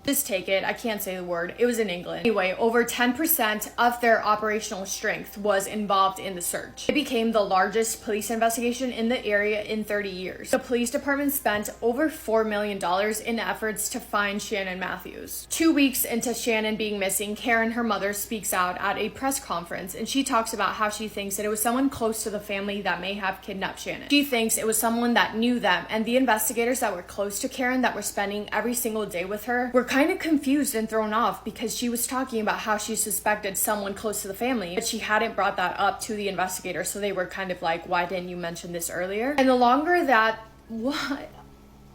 Just take it. I can't say the word. It was in England. Anyway, over 10% of their operational strength was involved in the search. It became the largest police investigation in the area in 30 years. The police department spent over $4 million in efforts to find Shannon Matthews. 2 weeks into Shannon being missing, Karen, her mother, speaks out at a press conference, and she talks about how she thinks that it was someone close to the family that may have kidnapped Shannon. She thinks it was someone that knew them, and the investigators that were close to Karen, that were spending every single day with her, were kind of confused and thrown off because she was talking about how she suspected someone close to the family, but she hadn't brought that up to the investigator. So they were kind of like, why didn't you mention this earlier? And the longer that,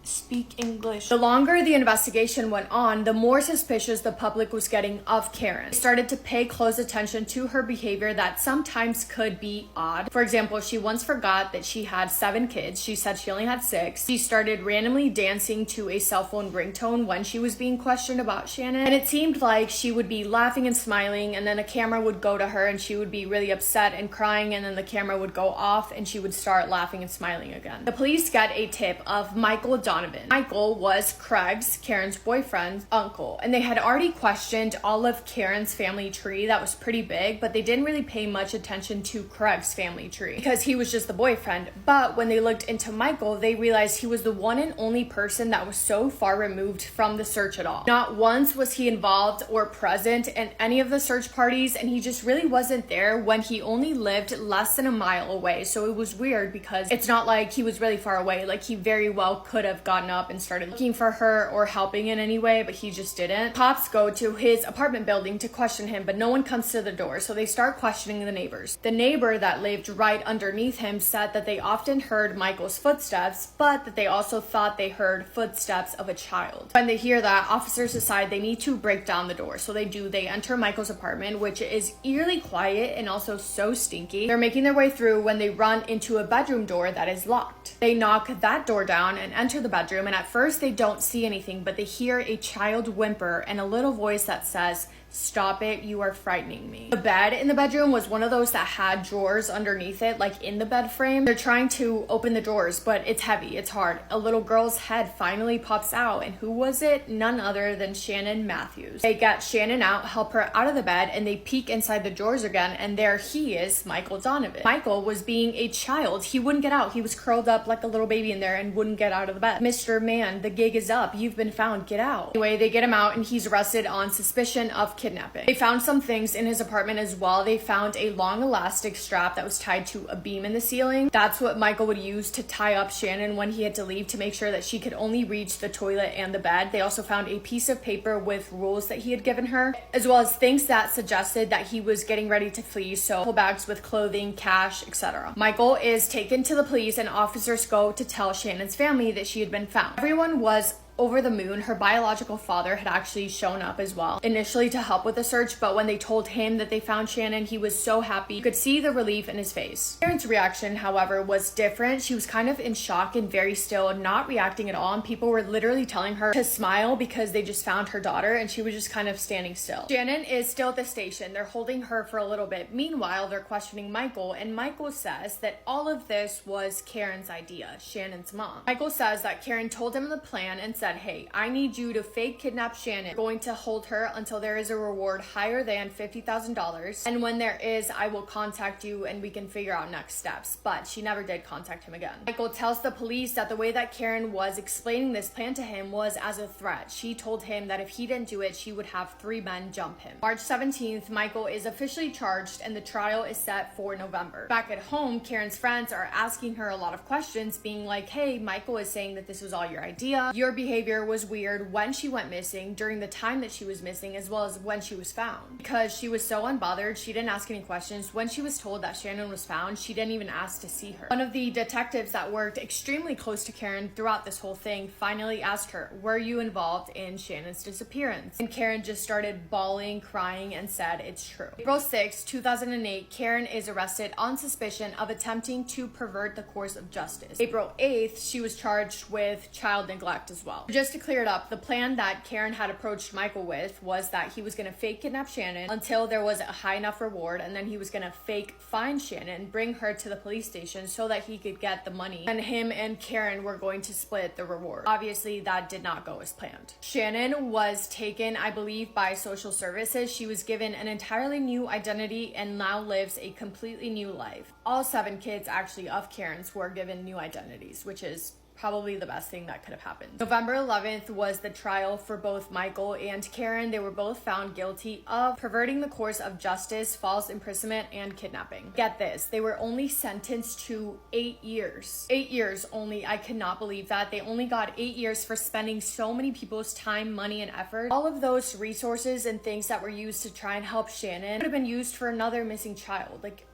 speak English. The longer the investigation went on, the more suspicious the public was getting of Karen. They started to pay close attention to her behavior that sometimes could be odd. For example, she once forgot that she had 7 kids. She said she only had 6. She started randomly dancing to a cell phone ringtone when she was being questioned about Shannon. And it seemed like she would be laughing and smiling, and then a camera would go to her and she would be really upset and crying, and then the camera would go off and she would start laughing and smiling again. The police get a tip of Michael Donovan. Michael was Craig's, Karen's boyfriend's uncle, and they had already questioned all of Karen's family tree that was pretty big, but they didn't really pay much attention to Craig's family tree because he was just the boyfriend. But when they looked into Michael, they realized he was the one and only person that was so far removed from the search at all. Not once was he involved or present in any of the search parties, and he just really wasn't there when he only lived less than a mile away. So it was weird because it's not like he was really far away. Like, he very well could have gotten up and started looking for her or helping in any way, but he just didn't. Cops go to his apartment building to question him, but no one comes to the door, so they start questioning the neighbors. The neighbor that lived right underneath him said that they often heard Michael's footsteps, but that they also thought they heard footsteps of a child. When they hear that, officers decide they need to break down the door, so they do. They enter Michael's apartment, which is eerily quiet and also so stinky. They're making their way through when they run into a bedroom door that is locked. They knock that door down and enter the bedroom, and at first they don't see anything, but they hear a child whimper and a little voice that says, "Stop it, you are frightening me." The bed in the bedroom was one of those that had drawers underneath it, like in the bed frame. They're trying to open the drawers, but it's heavy, it's hard. A little girl's head finally pops out, and who was it? None other than Shannon Matthews. They get Shannon out, help her out of the bed, and they peek inside the drawers again, and there he is, Michael Donovan. Michael was being a child. He wouldn't get out. He was curled up like a little baby in there and wouldn't get out of the bed. "Mr. Man, the gig is up. You've been found. Get out." Anyway, they get him out, and he's arrested on suspicion of kidnapping. They found some things in his apartment as well. They found a long elastic strap that was tied to a beam in the ceiling. That's what Michael would use to tie up Shannon when he had to leave, to make sure that she could only reach the toilet and the bed. They also found a piece of paper with rules that he had given her, as well as things that suggested that he was getting ready to flee, so bags with clothing, cash, etc. Michael is taken to the police, and officers go to tell Shannon's family that she had been found. Everyone was over the moon. Her biological father had actually shown up as well, initially to help with the search, but when they told him that they found Shannon, he was so happy. You could see the relief in his face. Karen's reaction, however, was different. She was kind of in shock and very still, not reacting at all, and people were literally telling her to smile because they just found her daughter, and she was just kind of standing still. Shannon is still at the station. They're holding her for a little bit. Meanwhile, they're questioning Michael, and Michael says that all of this was Karen's idea, Shannon's mom. Michael says that Karen told him the plan and said, "Hey, I need you to fake kidnap Shannon. We're going to hold her until there is a reward higher than $50,000. And when there is, I will contact you and we can figure out next steps." But she never did contact him again. Michael tells the police that the way that Karen was explaining this plan to him was as a threat. She told him that if he didn't do it, she would have 3 men jump him. March 17th, Michael is officially charged and the trial is set for November. Back at home, Karen's friends are asking her a lot of questions, being like, "Hey, Michael is saying that this was all your idea. Your behavior was weird when she went missing, during the time that she was missing, as well as when she was found." Because she was so unbothered, she didn't ask any questions. When she was told that Shannon was found, she didn't even ask to see her. One of the detectives that worked extremely close to Karen throughout this whole thing finally asked her, "Were you involved in Shannon's disappearance?" And Karen just started bawling, crying, and said it's true. April 6, 2008, Karen is arrested on suspicion of attempting to pervert the course of justice. April 8th, she was charged with child neglect as well. Just to clear it up, the plan that Karen had approached Michael with was that he was going to fake kidnap Shannon until there was a high enough reward, and then he was going to fake find Shannon, bring her to the police station so that he could get the money, and him and Karen were going to split the reward. Obviously, that did not go as planned. Shannon was taken, I believe, by social services. She was given an entirely new identity and now lives a completely new life. All 7 kids actually of Karen's were given new identities, which is probably the best thing that could have happened. November 11th was the trial for both Michael and Karen. They were both found guilty of perverting the course of justice, false imprisonment, and kidnapping. Get this, they were only sentenced to 8 years. 8 years only. I could not believe that. They only got 8 years for spending so many people's time, money, and effort. All of those resources and things that were used to try and help Shannon could have been used for another missing child. Like,